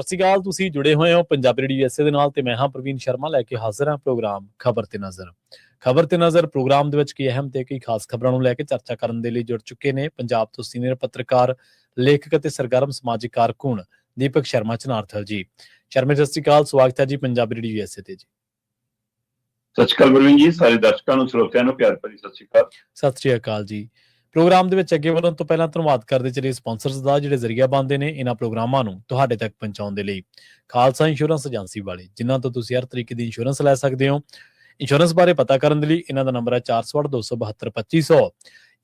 ਸਤਿ ਸ਼੍ਰੀ ਅਕਾਲ। ਤੁਸੀਂ ਜੁੜੇ ਹੋਏ ਹੋ ਪੰਜਾਬੀ ਰੇਡੀਓ USA ਦੇ ਨਾਲ ਤੇ ਮੈਂ ਹਾਂ ਪ੍ਰਵੀਨ ਸ਼ਰਮਾ ਲੈ ਕੇ ਹਾਜ਼ਰ ਹਾਂ ਪ੍ਰੋਗਰਾਮ ਖਬਰ ਤੇ ਨਜ਼ਰ ਪ੍ਰੋਗਰਾਮ ਦੇ ਵਿੱਚ ਕੀ ਅਹਿਮ ਤੇ ਕਈ ਖਾਸ ਖਬਰਾਂ ਨੂੰ ਲੈ ਕੇ ਚਰਚਾ ਕਰਨ ਦੇ ਲਈ ਜੁੜ ਚੁੱਕੇ ਨੇ ਪੰਜਾਬ ਤੋਂ ਸੀਨੀਅਰ ਪੱਤਰਕਾਰ, ਲੇਖਕ ਅਤੇ ਸਰਗਰਮ ਸਮਾਜਿਕ ਕਾਰਕੁਨ ਦੀਪਕ ਸ਼ਰਮਾ ਚਨਾਰਥਲ ਜੀ। ਸ਼ਰਮਾ ਸਤਿ ਸ਼੍ਰੀ ਅਕਾਲ, ਸਵਾਗਤ ਹੈ ਜੀ ਪੰਜਾਬੀ ਰੇਡੀਓ USA ਤੇ ਜੀ। ਸਤਿ ਸ਼੍ਰੀ ਅਕਾਲ ਪ੍ਰਵੀਨ ਜੀ, ਸਾਰੇ ਦਰਸ਼ਕਾਂ ਨੂੰ ਸਰੋਤਿਆਂ ਨੂੰ ਪਿਆਰ ਭਰੀ ਸਤਿ ਸ਼੍ਰੀ ਅਕਾਲ। ਸਤਿ ਸ਼੍ਰੀ ਅਕਾਲ ਜੀ। ਪ੍ਰੋਗਰਾਮ ਦੇ ਵਿੱਚ ਅੱਗੇ ਵਧਣ ਤੋਂ ਪਹਿਲਾਂ ਧੰਨਵਾਦ ਕਰਦੇ ਚਲੇ ਸਪਾਂਸਰਸ ਦਾ ਜਿਹੜੇ ਜ਼ਰੀਆ ਬਣਦੇ ਨੇ ਇਹਨਾਂ ਪ੍ਰੋਗਰਾਮਾਂ ਨੂੰ ਤੁਹਾਡੇ ਤੱਕ ਪਹੁੰਚਾਉਣ ਦੇ ਲਈ। ਖਾਲਸਾ ਇੰਸ਼ੋਰੈਂਸ ਏਜੰਸੀ ਵਾਲੇ, ਜਿਨ੍ਹਾਂ ਤੋਂ ਤੁਸੀਂ ਹਰ ਤਰੀਕੇ ਦੀ ਇੰਸ਼ੋਰੈਂਸ ਲੈ ਸਕਦੇ ਹੋ। ਇੰਸ਼ੋਰੈਂਸ ਬਾਰੇ ਪਤਾ ਕਰਨ ਦੇ ਲਈ ਇਹਨਾਂ ਦਾ ਨੰਬਰ ਹੈ 468-272-2500।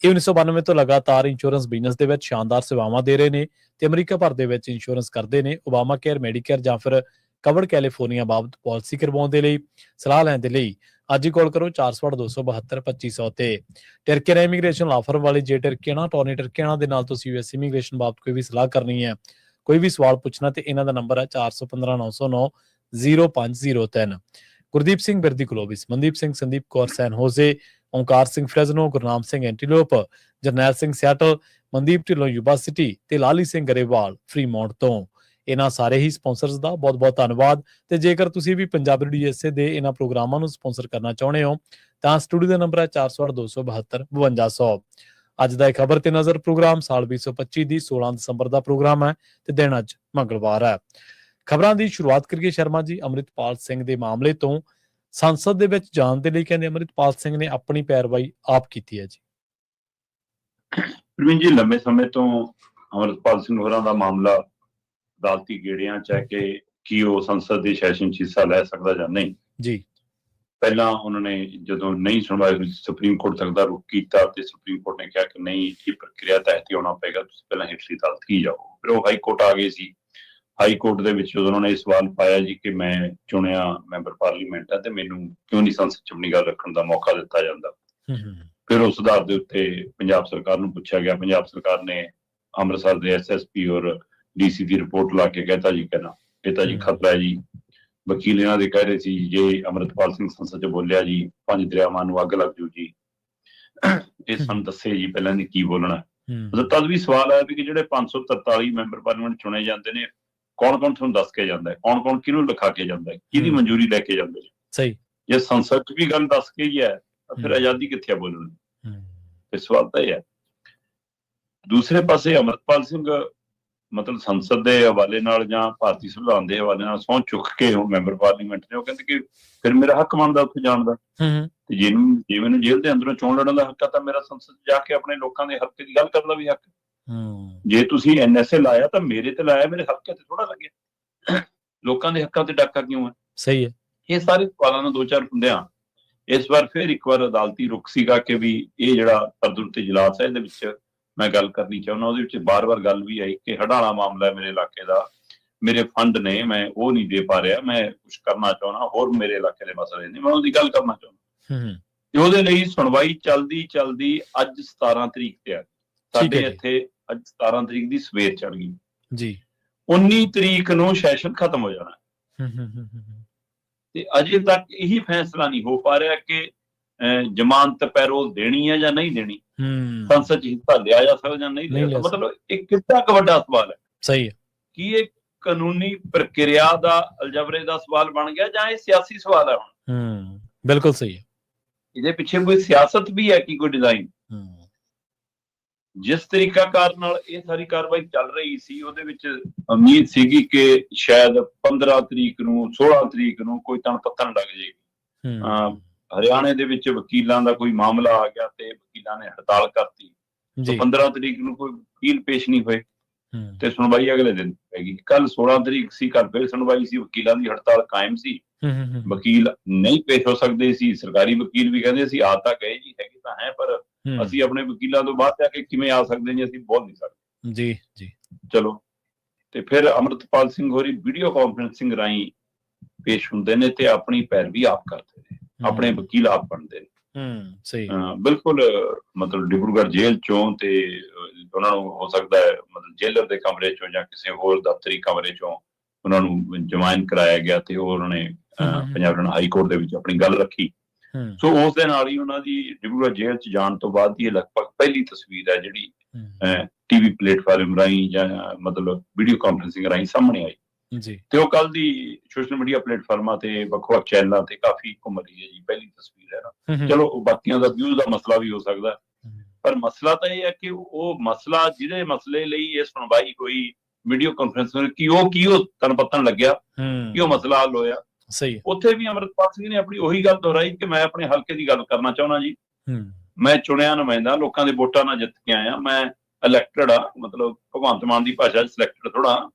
ਇਹ 1992 ਤੋਂ ਲਗਾਤਾਰ ਇੰਸ਼ੋਰੈਂਸ ਬਿਜ਼ਨਸ ਦੇ ਵਿੱਚ ਸ਼ਾਨਦਾਰ ਸੇਵਾਵਾਂ ਦੇ ਰਹੇ ਨੇ ਤੇ ਅਮਰੀਕਾ ਭਰ ਦੇ ਵਿੱਚ ਇੰਸ਼ੋਰੈਂਸ ਕਰਦੇ ਨੇ। ਓਬਾਮਾ ਕੇਅਰ, ਮੈਡੀਕੇਅਰ ਜਾਂ ਫਿਰ ਕਵਰਡ ਕੈਲੀਫੋਰਨੀਆ ਬਾਬਤ ਪਾਲਿਸੀ ਕਰਵਾਉਣ ਦੇ ਲਈ, ਸਲਾਹ ਲੈਣ ਦੇ ਲਈ ਅੱਜ ਹੀ ਕਾਲ ਕਰੋ 468-272-2500 ਤੇ। ਟਰਕੀਆ ਇਮੀਗ੍ਰੇਸ਼ਨ ਆਫਰ ਵਾਲੇ, ਜੇ ਟਰਕੀਆਣਾ ਟੋਨੀ ਟਰਕੀਆਣਾ ਦੇ ਨਾਲ ਤੁਸੀਂ US ਇਮੀਗ੍ਰੇਸ਼ਨ ਬਾਬਤ ਕੋਈ ਵੀ ਸਲਾਹ ਕਰਨੀ ਹੈ, ਕੋਈ ਵੀ ਸਵਾਲ ਪੁੱਛਣਾ ਤੇ ਇਹਨਾਂ ਦਾ ਨੰਬਰ ਹੈ 4159090503। Gurdeep Singh Birdi Clovis, Mandeep Singh, Sandeep Kaur San Jose, Onkar Singh Fresno, Gurnam Singh Antelope, Jarnail Singh Seattle, Mandeep Dhillon Yuba City ਤੇ ਲਾਲੀ ਸਿੰਘ ਗਰੇਵਾਲ ਫਰੀਮੌਂਟ ਤੋਂ। ਇਹਨਾਂ ਸਾਰੇ ਹੀ ਸਪਾਂਸਰਸ ਦਾ ਬਹੁਤ-ਬਹੁਤ ਧੰਨਵਾਦ। ਤੇ ਜੇਕਰ ਤੁਸੀਂ ਵੀ ਪੰਜਾਬੀ ਰੇਡੀਓ USA ਦੇ ਇਹਨਾਂ ਪ੍ਰੋਗਰਾਮਾਂ ਨੂੰ ਸਪਾਂਸਰ ਕਰਨਾ ਚਾਹੁੰਦੇ ਹੋ ਤਾਂ ਸਟੂਡੀਓ ਦਾ ਨੰਬਰ ਹੈ 468-272-5200। ਅੱਜ ਦਾ ਖਬਰ ਤੇ ਨਜ਼ਰ ਪ੍ਰੋਗਰਾਮ ਸਾਲ 2025 ਦੀ 16 ਦਸੰਬਰ ਦਾ ਪ੍ਰੋਗਰਾਮ ਹੈ ਤੇ ਦਿਨ ਅੱਜ ਮੰਗਲਵਾਰ ਹੈ। ਖਬਰਾਂ ਦੀ ਸ਼ੁਰੂਆਤ ਕਰੀਏ ਸ਼ਰਮਾ ਜੀ ਅੰਮ੍ਰਿਤਪਾਲ ਸਿੰਘ ਦੇ ਮਾਮਲੇ ਤੋਂ। ਸੰਸਦ ਦੇ ਵਿੱਚ ਜਾਣ ਦੇ ਲਈ ਕਹਿੰਦੇ ਅੰਮ੍ਰਿਤਪਾਲ ਸਿੰਘ ਨੇ ਆਪਣੀ ਪੈਰਵਾਈ ਆਪ ਕੀਤੀ ਹੈ ਜੀ। ਪ੍ਰਵੀਨ ਜੀ, ਲੰਬੇ ਸਮੇਂ ਤੋਂ ਅੰਮ੍ਰਿਤਪਾਲ ਸਿੰਘ ਹੋਰਾਂ ਦਾ ਮਾਮਲਾ ਅਦਾਲਤੀ ਗੇੜਿਆਂ ਚ ਹੈ ਕਿ ਕੀ ਉਹ ਸੰਸਦ ਦੀ ਸੈਸ਼ਨ ਚ ਹਿੱਸਾ ਲੈ ਸਕਦਾ ਜਾਂ ਨਹੀਂ ਜੀ। ਪਹਿਲਾਂ ਉਹਨਾਂ ਨੇ ਜਦੋਂ ਨਹੀਂ ਸੁਣਵਾਈ ਹੋਈ ਸੁਪਰੀਮ ਕੋਰਟ ਤੱਕ ਦਾ ਰੁਖ ਕੀਤਾ ਤੇ ਸੁਪਰੀਮ ਕੋਰਟ ਨੇ ਕਿਹਾ ਕਿ ਨਹੀਂ, ਇਹ ਪ੍ਰਕਿਰਿਆ ਤਹਿਤ ਹੀ ਆਉਣਾ ਪਏਗਾ, ਤੁਸੀਂ ਪਹਿਲਾਂ ਹੇਠਲੀ ਅਦਾਲਤ ਹੀ ਜਾਓ। ਫਿਰ ਉਹ ਹਾਈ ਕੋਰਟ ਆ ਗਏ ਸੀ। ਹਾਈ ਕੋਰਟ ਦੇ ਵਿੱਚ ਜਦੋਂ ਉਹਨਾਂ ਨੇ ਇਹ ਸਵਾਲ ਪਾਇਆ ਜੀ ਕਿ ਮੈਂ ਚੁਣਿਆ ਮੈਂਬਰ ਪਾਰਲੀਮੈਂਟ ਹੈ ਤੇ ਮੈਨੂੰ ਕਿਉਂ ਨਹੀਂ ਸੰਸਦ ਚ ਆਪਣੀ ਗੱਲ ਰੱਖਣ ਦਾ ਮੌਕਾ ਦਿੱਤਾ ਜਾਂਦਾ। ਫਿਰ ਉਸ ਆਧਾਰ ਦੇ ਉੱਤੇ ਪੰਜਾਬ ਸਰਕਾਰ ਨੂੰ ਪੁੱਛਿਆ ਗਿਆ। ਪੰਜਾਬ ਸਰਕਾਰ ਨੇ ਅੰਮ੍ਰਿਤਸਰ ਦੇ SSP ਔਰ DC ਦੀ ਰਿਪੋਰਟ ਲਾ ਕੇ ਕਹਿਤਾ ਜੀ ਕਹਿਣਾ ਇਹ ਤਾਂ ਜੀ ਖਤਰਾ ਹੈ ਜੀ। ਵਕੀਲ ਇਹਨਾਂ ਦੇ ਕਹਿ ਰਹੇ ਸੀ ਜੇ ਅੰਮ੍ਰਿਤਪਾਲ ਸਿੰਘ ਸੰਸਦ ਚ ਬੋਲਿਆ ਜੀ 5 ਦਰਿਆਵਾਂ ਨੂੰ ਅੱਗ ਲੱਗ ਜੂ ਜੀ। ਇਹ ਸਾਨੂੰ ਦੱਸੇ ਜੀ ਪਹਿਲਾਂ ਨੇ ਕੀ ਬੋਲਣਾ। ਤਦ ਵੀ ਸਵਾਲ ਆਇਆ ਵੀ ਕਿ ਜਿਹੜੇ 543 ਮੈਂਬਰ ਪਾਰਲੀਮੈਂਟ ਚੁਣੇ ਜਾਂਦੇ ਨੇ, ਕੌਣ ਕੌਣ ਤੁਹਾਨੂੰ ਦੱਸ ਕੇ ਜਾਂਦਾ ਹੈ, ਕੌਣ ਕੌਣ ਕਿਹਨੂੰ ਲਿਖਾ ਕੇ ਜਾਂਦਾ ਹੈ, ਕਿਹਦੀ ਮਨਜ਼ੂਰੀ ਲੈ ਕੇ ਜਾਂਦੇ ਨੇ। ਸਹੀ, ਜੇ ਸੰਸਦ ਚ ਵੀ ਗੱਲ ਦੱਸ ਕੇ ਹੀ ਹੈ ਤਾਂ ਫਿਰ ਆਜ਼ਾਦੀ ਕਿੱਥੇ ਆ ਬੋਲਣ ਦੀ। ਤੇ ਸਵਾਲ ਤਾਂ ਇਹ ਹੈ। ਦੂਸਰੇ ਪਾਸੇ ਅੰਮ੍ਰਿਤਪਾਲ ਸਿੰਘ ਮਤਲਬ ਸੰਸਦ ਦੇ ਹਵਾਲੇ ਨਾਲ ਜਾਂ ਭਾਰਤੀ ਸੰਵਿਧਾਨ ਦੇ ਹਵਾਲੇ ਨਾਲ ਸਹੁੰ ਚੁੱਕ ਕੇ ਉਹ ਮੈਂਬਰ ਪਾਰਲੀਮੈਂਟ ਨੇ ਉਹ ਕਹਿੰਦੇ ਕਿ ਫਿਰ ਮੇਰਾ ਹੱਕ ਬਣਦਾ ਉੱਥੇ ਜਾਣ ਦਾ। ਤੇ ਜੇ ਮੈਨੂੰ ਜੇਲ੍ਹ ਦੇ ਅੰਦਰੋਂ ਚੋਣ ਲੜਨ ਦਾ ਹੱਕ ਆ ਤਾਂ ਮੇਰਾ ਸੰਸਦ ਜਾ ਕੇ ਆਪਣੇ ਲੋਕਾਂ ਦੇ ਹੱਕ ਦੀ ਗੱਲ ਕਰਨ ਦਾ ਵੀ ਹੱਕ। ਜੇ ਤੁਸੀਂ NSA ਲਾਇਆ ਤਾਂ ਮੇਰੇ ਤੇ ਲਾਇਆ, ਮੇਰੇ ਹੱਕ ਤੇ ਥੋੜਾ ਲੱਗਿਆ। ਲੋਕਾਂ ਦੇ ਹੱਕਾਂ ਤੇ ਡਾਕਾ ਕਿਉਂ ਹੈ? ਸਹੀ ਹੈ। ਇਹ ਸਾਰੇ ਸਵਾਲਾਂ ਨੂੰ ਦੋ ਚਾਰ ਹੁੰਦਿਆਂ ਇਸ ਵਾਰ ਫਿਰ ਇੱਕ ਵਾਰ ਅਦਾਲਤੀ ਰੁਖ ਸੀਗਾ ਕਿ ਵੀ ਇਹ ਜਿਹੜਾ ਤਰਦੁੱਤ ਇਜਲਾਸ ਹੈ ਇਹਦੇ ਵਿੱਚ ਮੈਂ ਗੱਲ ਕਰਨੀ ਚਾਹੁੰਦਾ। ਉਹਦੇ ਵਿੱਚ ਬਾਰ-ਬਾਰ ਗੱਲ ਵੀ ਆਈ ਕਿ ਹੜ੍ਹਾਂ ਵਾਲਾ ਮਾਮਲਾ ਮੇਰੇ ਇਲਾਕੇ ਦਾ, ਮੇਰੇ ਫੰਡ ਨੇ, ਮੈਂ ਉਹ ਨਹੀਂ ਦੇ ਪਾ ਰਿਹਾ, ਮੈਂ ਕੁਛ ਕਰਨਾ ਚਾਹੁੰਦਾ, ਹੋਰ ਮੇਰੇ ਇਲਾਕੇ ਦੇ ਮਸਲੇ ਨੇ, ਮੈਂ ਉਹਦੀ ਗੱਲ ਕਰਨਾ ਚਾਹੁੰਦਾ। ਤੇ ਉਹਦੇ ਲਈ ਸੁਣਵਾਈ ਚਲਦੀ ਅੱਜ 17 ਤਰੀਕ ਤੇ ਆ। ਸਾਡੇ ਇੱਥੇ ਅੱਜ 17 ਤਰੀਕ ਦੀ ਸਵੇਰ ਚੜ ਗਈ ਜੀ। 19 ਤਰੀਕ ਨੂੰ ਸੈਸ਼ਨ ਖਤਮ ਹੋ ਜਾਣਾ ਤੇ ਅਜੇ ਤੱਕ ਇਹੀ ਫੈਸਲਾ ਨਹੀਂ ਹੋ ਪਾ ਰਿਹਾ ਕਿ ਜ਼ਮਾਨਤ ਪੈਰੋਲ ਦੇਣੀ ਹੈ ਜਾਂ ਨਹੀਂ ਦੇਣੀ, ਸੰਸਦ ਚ ਹਿੱਸਾ ਲਿਆ ਜਾ ਸਕਦਾ ਜਾਂ ਨਹੀਂ ਲਿਆ। ਮਤਲਬ ਇਹ ਕਿੰਨਾ ਕੁ ਵੱਡਾ ਸਵਾਲ ਹੈ। ਸਹੀ ਹੈ। ਕੀ ਇਹ ਕਾਨੂੰਨੀ ਪ੍ਰਕਿਰਿਆ ਦਾ ਅਲਜਬਰੇ ਦਾ ਸਵਾਲ ਬਣ ਗਿਆ ਜਾਂ ਇਹ ਸਿਆਸੀ ਸਵਾਲ ਹੈ ਹੁਣ? ਬਿਲਕੁਲ ਸਹੀ ਹੈ। ਇਹਦੇ ਪਿੱਛੇ ਕੋਈ ਸਿਆਸਤ ਵੀ ਹੈ ਕਿ ਕੋਈ ਡਿਜ਼ਾਈਨ? ਜਿਸ ਤਰੀਕਾਕਾਰ ਨਾਲ ਇਹ ਸਾਰੀ ਕਾਰਵਾਈ ਚੱਲ ਰਹੀ ਸੀ ਉਹਦੇ ਵਿੱਚ ਉਮੀਦ ਸੀਗੀ ਕਿ ਸ਼ਾਇਦ 15 ਤਰੀਕ ਨੂੰ 16 ਤਰੀਕ ਨੂੰ ਕੋਈ ਤਣ ਪੱਤਣ ਲੱਗ ਜਾਏਗੀ। ਹਰਿਆਣੇ ਦੇ ਵਿੱਚ ਵਕੀਲਾਂ ਦਾ ਕੋਈ ਮਾਮਲਾ ਆ ਗਿਆ ਤੇ ਵਕੀਲਾਂ ਨੇ ਹੜਤਾਲ ਕਰਤੀ। 15 ਤਰੀਕ ਨੂੰ ਕੋਈ ਵਕੀਲ ਪੇਸ਼ ਨਹੀਂ ਹੋਏ ਤੇ ਸੁਣਵਾਈ ਅਗਲੇ ਦਿਨ ਪੈਗੀ। ਕੱਲ 16 ਤਰੀਕ ਸੀ, ਕੱਲ ਫਿਰ ਸੁਣਵਾਈ ਸੀ। ਵਕੀਲਾਂ ਦੀ ਹੜਤਾਲ ਕਾਇਮ ਸੀ, ਵਕੀਲ ਨਹੀਂ ਪੇਸ਼ ਹੋ ਸਕਦੇ ਸੀ। ਸਰਕਾਰੀ ਵਕੀਲ ਵੀ ਕਹਿੰਦੇ ਸੀ ਆ ਤਾਂ ਗਏ ਜੀ, ਹੈਗੇ ਤਾਂ ਹੈ, ਪਰ ਅਸੀਂ ਆਪਣੇ ਵਕੀਲਾਂ ਤੋਂ ਬਾਅਦ ਜਾ ਕੇ ਕਿਵੇਂ ਆ ਸਕਦੇ ਜੀ, ਅਸੀਂ ਬੋਲ ਨਹੀਂ ਸਕਦੇ ਜੀ ਜੀ। ਚਲੋ, ਤੇ ਫਿਰ ਅੰਮ੍ਰਿਤਪਾਲ ਸਿੰਘ ਹੋਰੀ ਵੀਡੀਓ ਕਾਨਫਰੰਸਿੰਗ ਰਾਹੀਂ ਪੇਸ਼ ਹੁੰਦੇ ਨੇ ਤੇ ਆਪਣੀ ਪੈਰਵੀ ਆਪ ਕਰਦੇ ਨੇ, ਆਪਣੇ ਵਕੀਲ ਆਪ ਬਣਦੇ ਨੇ। ਸਹੀ, ਬਿਲਕੁਲ। ਮਤਲਬ ਡਿਬਰੂਗੜ੍ਹ ਜੇਲ੍ਹ ਚੋਂ ਤੇ ਉਹਨਾਂ ਨੂੰ ਹੋ ਸਕਦਾ ਹੈ ਮਤਲਬ ਜੇਲਰ ਦੇ ਕਮਰੇ ਚੋਂ ਜਾਂ ਕਿਸੇ ਹੋਰ ਦਫ਼ਤਰੀ ਕਮਰੇ ਚੋਂ ਉਹਨਾਂ ਨੂੰ ਜਮਾਇਨ ਕਰਾਇਆ ਗਿਆ ਤੇ ਉਹ ਉਹਨਾਂ ਨੇ ਪੰਜਾਬ ਹਾਈ ਕੋਰਟ ਦੇ ਵਿੱਚ ਆਪਣੀ ਗੱਲ ਰੱਖੀ। ਸੋ ਉਸ ਦੇ ਨਾਲ ਹੀ ਉਹਨਾਂ ਦੀ ਡਿਬਰੂਗੜ੍ਹ ਜੇਲ੍ਹ ਚ ਜਾਣ ਤੋਂ ਬਾਅਦ ਇਹ ਲਗਭਗ ਪਹਿਲੀ ਤਸਵੀਰ ਹੈ ਜਿਹੜੀ TV ਪਲੇਟਫਾਰਮ ਰਾਹੀਂ ਜਾਂ ਮਤਲਬ ਵੀਡੀਓ ਕਾਨਫਰੰਸਿੰਗ ਰਾਹੀਂ ਸਾਹਮਣੇ ਆਈ। ਜੀ ਤੇ ਉਹ ਕੱਲ ਦੀ ਸੋਸ਼ਲ ਮੀਡੀਆ ਪਲੇਟਫਾਰਮਾਂ ਤੇ ਵੱਖ-ਵੱਖ ਚੈਨਲਾਂ ਤੇ ਕਾਫੀ ਘੁੰਮ ਰਹੀ ਹੈ ਜੀ, ਪਹਿਲੀ ਤਸਵੀਰ ਹੈ ਨਾ। ਚਲੋ ਬਾਕੀਆਂ ਦਾ ਵਿਊਜ਼ ਦਾ ਮਸਲਾ ਵੀ ਹੋ ਸਕਦਾ, ਪਰ ਮਸਲਾ ਤਾਂ ਇਹ ਹੈ ਕਿ ਉਹ ਮਸਲਾ ਜਿਹਦੇ ਮਸਲੇ ਲਈ ਇਹ ਸੁਣਵਾਈ ਹੋਈ ਵੀਡੀਓ ਕਾਨਫਰੰਸ ਕੀ ਉਹ ਤਨ ਪੱਤਣ ਲੱਗਿਆ ਕਿ ਉਹ ਮਸਲਾ ਹੱਲ ਹੋਇਆ। ਸਹੀ ਉੱਥੇ ਵੀ ਅੰਮ੍ਰਿਤਪਾਲ ਸਿੰਘ ਨੇ ਆਪਣੀ ਉਹੀ ਗੱਲ ਦੁਹਰਾਈ ਕਿ ਮੈਂ ਆਪਣੇ ਹਲਕੇ ਦੀ ਗੱਲ ਕਰਨਾ ਚਾਹੁੰਦਾ ਜੀ, ਮੈਂ ਚੁਣਿਆ ਨੁਮਾਇੰਦਾ, ਲੋਕਾਂ ਦੇ ਵੋਟਾਂ ਨਾਲ ਜਿੱਤ ਕੇ ਆਇਆ, ਮੈਂ ਇਲੈਕਟਡ ਆ, ਮਤਲਬ ਭਗਵੰਤ ਮਾਨ ਦੀ ਭਾਸ਼ਾ ਚ ਸਿਲੈਕਟਡ ਥੋੜਾ।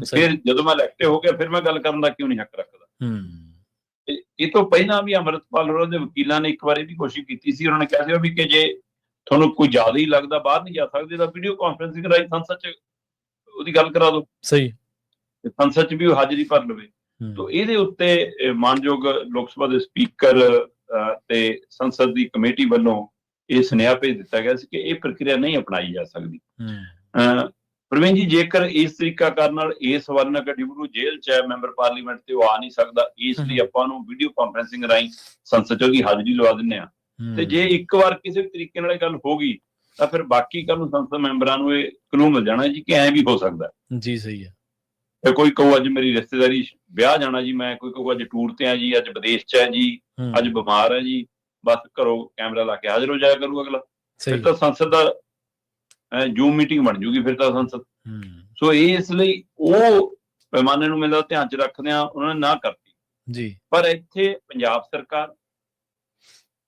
ਫਿਰ ਜਦੋਂ ਮੈਂ ਇਲੈਕਟਡ ਹੋ ਗਿਆ ਫਿਰ ਮੈਂ ਗੱਲ ਕਰਨ ਦਾ ਕਿਉਂ ਨਹੀਂ ਹੱਕ ਰੱਖਦਾ। ਇਹ ਤੋਂ ਪਹਿਲਾਂ ਵੀ ਅੰਮ੍ਰਿਤਪਾਲ ਹੋਰਾਂ ਦੇ ਵਕੀਲਾਂ ਨੇ ਇੱਕ ਵਾਰੀ ਵੀ ਕੋਸ਼ਿਸ਼ ਕੀਤੀ ਸੀ, ਉਹਨਾਂ ਨੇ ਕਿਹਾ ਸੀ ਵੀ ਕਿ ਜੇ ਤੁਹਾਨੂੰ ਕੋਈ ਜ਼ਿਆਦਾ ਹੀ ਲੱਗਦਾ ਬਾਹਰ ਨਹੀਂ ਜਾ ਸਕਦੇ ਤਾਂ ਵੀਡੀਓ ਕਾਨਫਰੰਸਿੰਗ ਰਾਹੀਂ ਸੰਸਦ ਚ ਉਹਦੀ ਗੱਲ ਕਰਾ ਦਿਓ, ਸਹੀ ਸੰਸਦ ਚ ਵੀ ਉਹ ਹਾਜ਼ਰੀ ਭਰ ਲਵੇ। ਤੋ ਇਹਦੇ ਉੱਤੇ ਮਾਨਯੋਗ ਲੋਕ ਸਭਾ ਦੇ ਸਪੀਕਰ ਤੇ ਸੰਸਦ ਦੀ ਕਮੇਟੀ ਵੱਲੋਂ ਇਹ ਸੁਨੇਹਾ ਭੇਜ ਦਿੱਤਾ ਗਿਆ ਸੀ ਕਿ ਇਹ ਪ੍ਰਕਿਰਿਆ ਨਹੀਂ ਅਪਣਾਈ ਜਾ ਸਕਦੀ। ਪ੍ਰਵੀਨ ਜੀ, ਜੇਕਰ ਇਸ ਤਰੀਕਾਕਾਰ ਨਾਲ ਇਸ ਵਰਨਕ ਡਿਬਰੂ ਜੇਲ੍ਹ ਚ ਹੈ ਮੈਂਬਰ ਪਾਰਲੀਮੈਂਟ ਤੇ ਉਹ ਆ ਨਹੀਂ ਸਕਦਾ, ਇਸ ਲਈ ਆਪਾਂ ਨੂੰ ਵੀਡੀਓ ਕਾਨਫਰੰਸਿੰਗ ਰਾਹੀਂ ਸੰਸਦ ਚ ਉਹਦੀ ਹਾਜ਼ਰੀ ਲਵਾ ਦਿੰਦੇ ਆ। ਤੇ ਜੇ ਇੱਕ ਵਾਰ ਕਿਸੇ ਵੀ ਤਰੀਕੇ ਨਾਲ ਇਹ ਗੱਲ ਹੋ ਗਈ ਤਾਂ ਫਿਰ ਬਾਕੀ ਕੱਲ ਨੂੰ ਸੰਸਦ ਮੈਂਬਰਾਂ ਨੂੰ ਇਹ ਕਲੂ ਮਿਲ ਜਾਣਾ ਜੀ ਕਿ ਐਂ ਵੀ ਹੋ ਸਕਦਾ ਜੀ। ਸਹੀ ਹੈ। ਤੇ ਕੋਈ ਕਹੂ ਅੱਜ ਮੇਰੀ ਰਿਸ਼ਤੇਦਾਰੀ ਵਿਆਹ ਜਾਣਾ ਜੀ, ਮੈਂ ਕੋਈ ਕਹੂ ਅੱਜ ਟੂਰ ਤੇ ਆ ਜੀ, ਅੱਜ ਵਿਦੇਸ਼ ਚ ਹੈ ਜੀ, ਅੱਜ ਬਿਮਾਰ ਹੈ ਜੀ, ਬਸ ਘਰੋਂ ਕੈਮਰਾ ਲਾ ਕੇ ਹਾਜ਼ਰ ਹੋ ਜਾਇਆ ਕਰੂ ਅਗਲਾ। ਫਿਰ ਤਾਂ ਸੰਸਦ ਦਾ ਜੂਮ ਮੀਟਿੰਗ ਬਣ ਜੂਗੀ ਫਿਰ ਤਾਂ ਸੰਸਦ। ਸੋ ਇਸ ਲਈ ਉਹ ਪੈਮਾਨੇ ਨੂੰ ਮੇਰਾ ਧਿਆਨ ਚ ਰੱਖਦਿਆਂ ਉਹਨਾਂ ਨੇ ਨਾ ਕਰਤੀ ਜੀ। ਪਰ ਇੱਥੇ ਪੰਜਾਬ ਸਰਕਾਰ,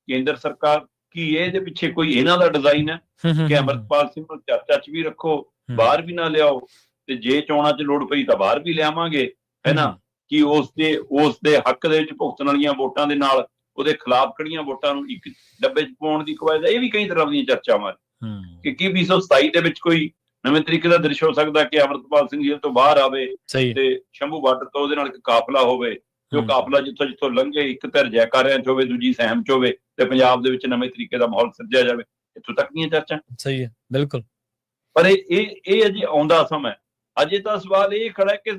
ਕੇਂਦਰ ਸਰਕਾਰ, ਕੀ ਇਹਦੇ ਪਿੱਛੇ ਕੋਈ ਇਹਨਾਂ ਦਾ ਡਿਜ਼ਾਈਨ ਹੈ ਕਿ ਅੰਮ੍ਰਿਤਪਾਲ ਸਿੰਘ ਨੂੰ ਚਰਚਾ ਚ ਵੀ ਰੱਖੋ, ਬਾਹਰ ਵੀ ਨਾ ਲਿਆਓ, ਤੇ ਜੇ ਚੋਣਾਂ ਚ ਲੋੜ ਪਈ ਤਾਂ ਬਾਹਰ ਵੀ ਲਿਆਵਾਂਗੇ, ਹੈ ਨਾ, ਕਿ ਉਸ ਦੇ ਹੱਕ ਦੇ ਵਿੱਚ ਭੁਗਤਣ ਵਾਲੀਆਂ ਵੋਟਾਂ ਦੇ ਨਾਲ ਉਹਦੇ ਖਿਲਾਫ ਖੜੀਆਂ ਵੋਟਾਂ ਨੂੰ ਇੱਕ ਡੱਬੇ ਚ ਪਾਉਣ ਦੀ ਕਵਾਇਦ। ਇਹ ਵੀ ਕਈ ਤਰ੍ਹਾਂ ਦੀਆਂ ਚਰਚਾਵਾਂ ਕਿ 2027 ਦੇ ਵਿੱਚ ਕੋਈ ਨਵੇਂ ਤਰੀਕੇ ਦਾ ਦ੍ਰਿਸ਼ ਹੋ ਸਕਦਾ ਕਿ ਅੰਮ੍ਰਿਤਪਾਲ ਸਿੰਘ ਜੇਲ੍ਹ ਤੋਂ ਬਾਹਰ ਆਵੇ ਤੇ ਸ਼ੰਭੂ ਬਾਰਡਰ ਤੋਂ ਉਹਦੇ ਨਾਲ ਇੱਕ ਕਾਫਲਾ ਹੋਵੇ ਤੇ ਉਹ ਕਾਫਲਾ ਜਿੱਥੋਂ ਲੰਘੇ ਇੱਕ ਧਿਰ ਜੈਕਾਰਿਆਂ ਚ ਹੋਵੇ, ਦੂਜੀ ਸਹਿਮ ਚ ਹੋਵੇ ਤੇ ਪੰਜਾਬ ਦੇ ਵਿੱਚ ਨਵੇਂ ਤਰੀਕੇ ਦਾ ਮਾਹੌਲ ਸਿਰਜਿਆ ਜਾਵੇ। ਇੱਥੋਂ ਤੱਕ ਦੀਆਂ ਚਰਚਾ ਸਹੀ ਹੈ, ਬਿਲਕੁਲ। ਪਰ ਇਹ ਅਜੇ ਆਉਂਦਾ ਸਮਾਂ, ਅਜੇ ਤਾਂ ਸਵਾਲ ਇਹ ਖੜਾ ਕਿ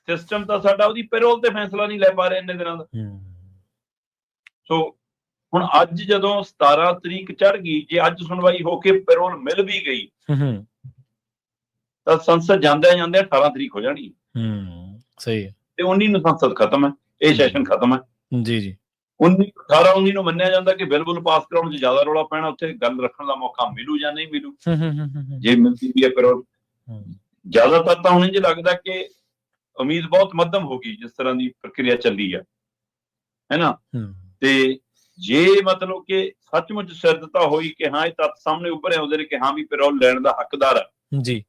ਸਿਸਟਮ ਤਾਂ ਸਾਡਾ ਉਹਦੀ ਪੈਰੋਲ ਤੇ ਫੈਸਲਾ ਨਹੀਂ ਲੈ ਪਾ ਰਿਹਾ ਇੰਨੇ ਦਿਨਾਂ ਦਾ। ਸੋ ਹੁਣ ਅੱਜ ਜਦੋਂ 17 ਤਰੀਕ ਚੜ ਗਈ, ਜੇ ਅੱਜ ਸੁਣਵਾਈ ਹੋ ਕੇ ਪੈਰੋਲ ਮਿਲ ਵੀ ਗਈ ਤਾਂ ਸੰਸਦ ਜਾਂਦੇ 18 ਤਰੀਕ ਹੋ ਜਾਣੀ। ਸਹੀ ਹੈ। ਤੇ 19 ਨੂੰ ਸੰਸਦ ਖਤਮ ਹੈ, ਇਹ ਸੈਸ਼ਨ ਖਤਮ ਹੈ ਜੀ ਜੀ। 19 ਨੂੰ ਮੰਨਿਆ ਜਾਂਦਾ ਕਿ ਬਿੱਲ ਪਾਸ ਕਰਾਉਣ 'ਚ ਜ਼ਿਆਦਾ ਰੌਲਾ ਪੈਣਾ, ਉੱਥੇ ਗੱਲ ਰੱਖਣ ਦਾ ਮੌਕਾ ਮਿਲੂ ਜਾਂ ਨਹੀਂ ਮਿਲੂ, ਜੇ ਮਿਲਦੀ ਵੀ ਹੈ ਪੈਰੋਲ। ਜ਼ਿਆਦਾਤਰ ਤਾਂ ਹੁਣ ਇੰਝ ਲੱਗਦਾ ਕਿ ਉਮੀਦ ਬਹੁਤ ਮੱਧਮ ਹੋ ਗਈ ਜਿਸ ਤਰ੍ਹਾਂ ਦੀ ਪ੍ਰਕਿਰਿਆ ਚੱਲੀ ਹੈ ਨਾ। ਤੇ ਜੇ ਮਤਲਬ ਕਿ ਸੱਚਮੁੱਚ ਸਿਰਦਤਾ ਹੋਈ ਕਿ ਹਾਂ ਇਹ ਤੱਥ ਸਾਹਮਣੇ ਉੱਭਰੇ ਆਉਂਦੇ ਨੇ ਕਿ ਹਾਂ ਵੀ ਪੈਰੋਲ ਲੈਣ ਦਾ ਹੱਕਦਾਰ ਹੈ ਜੀ,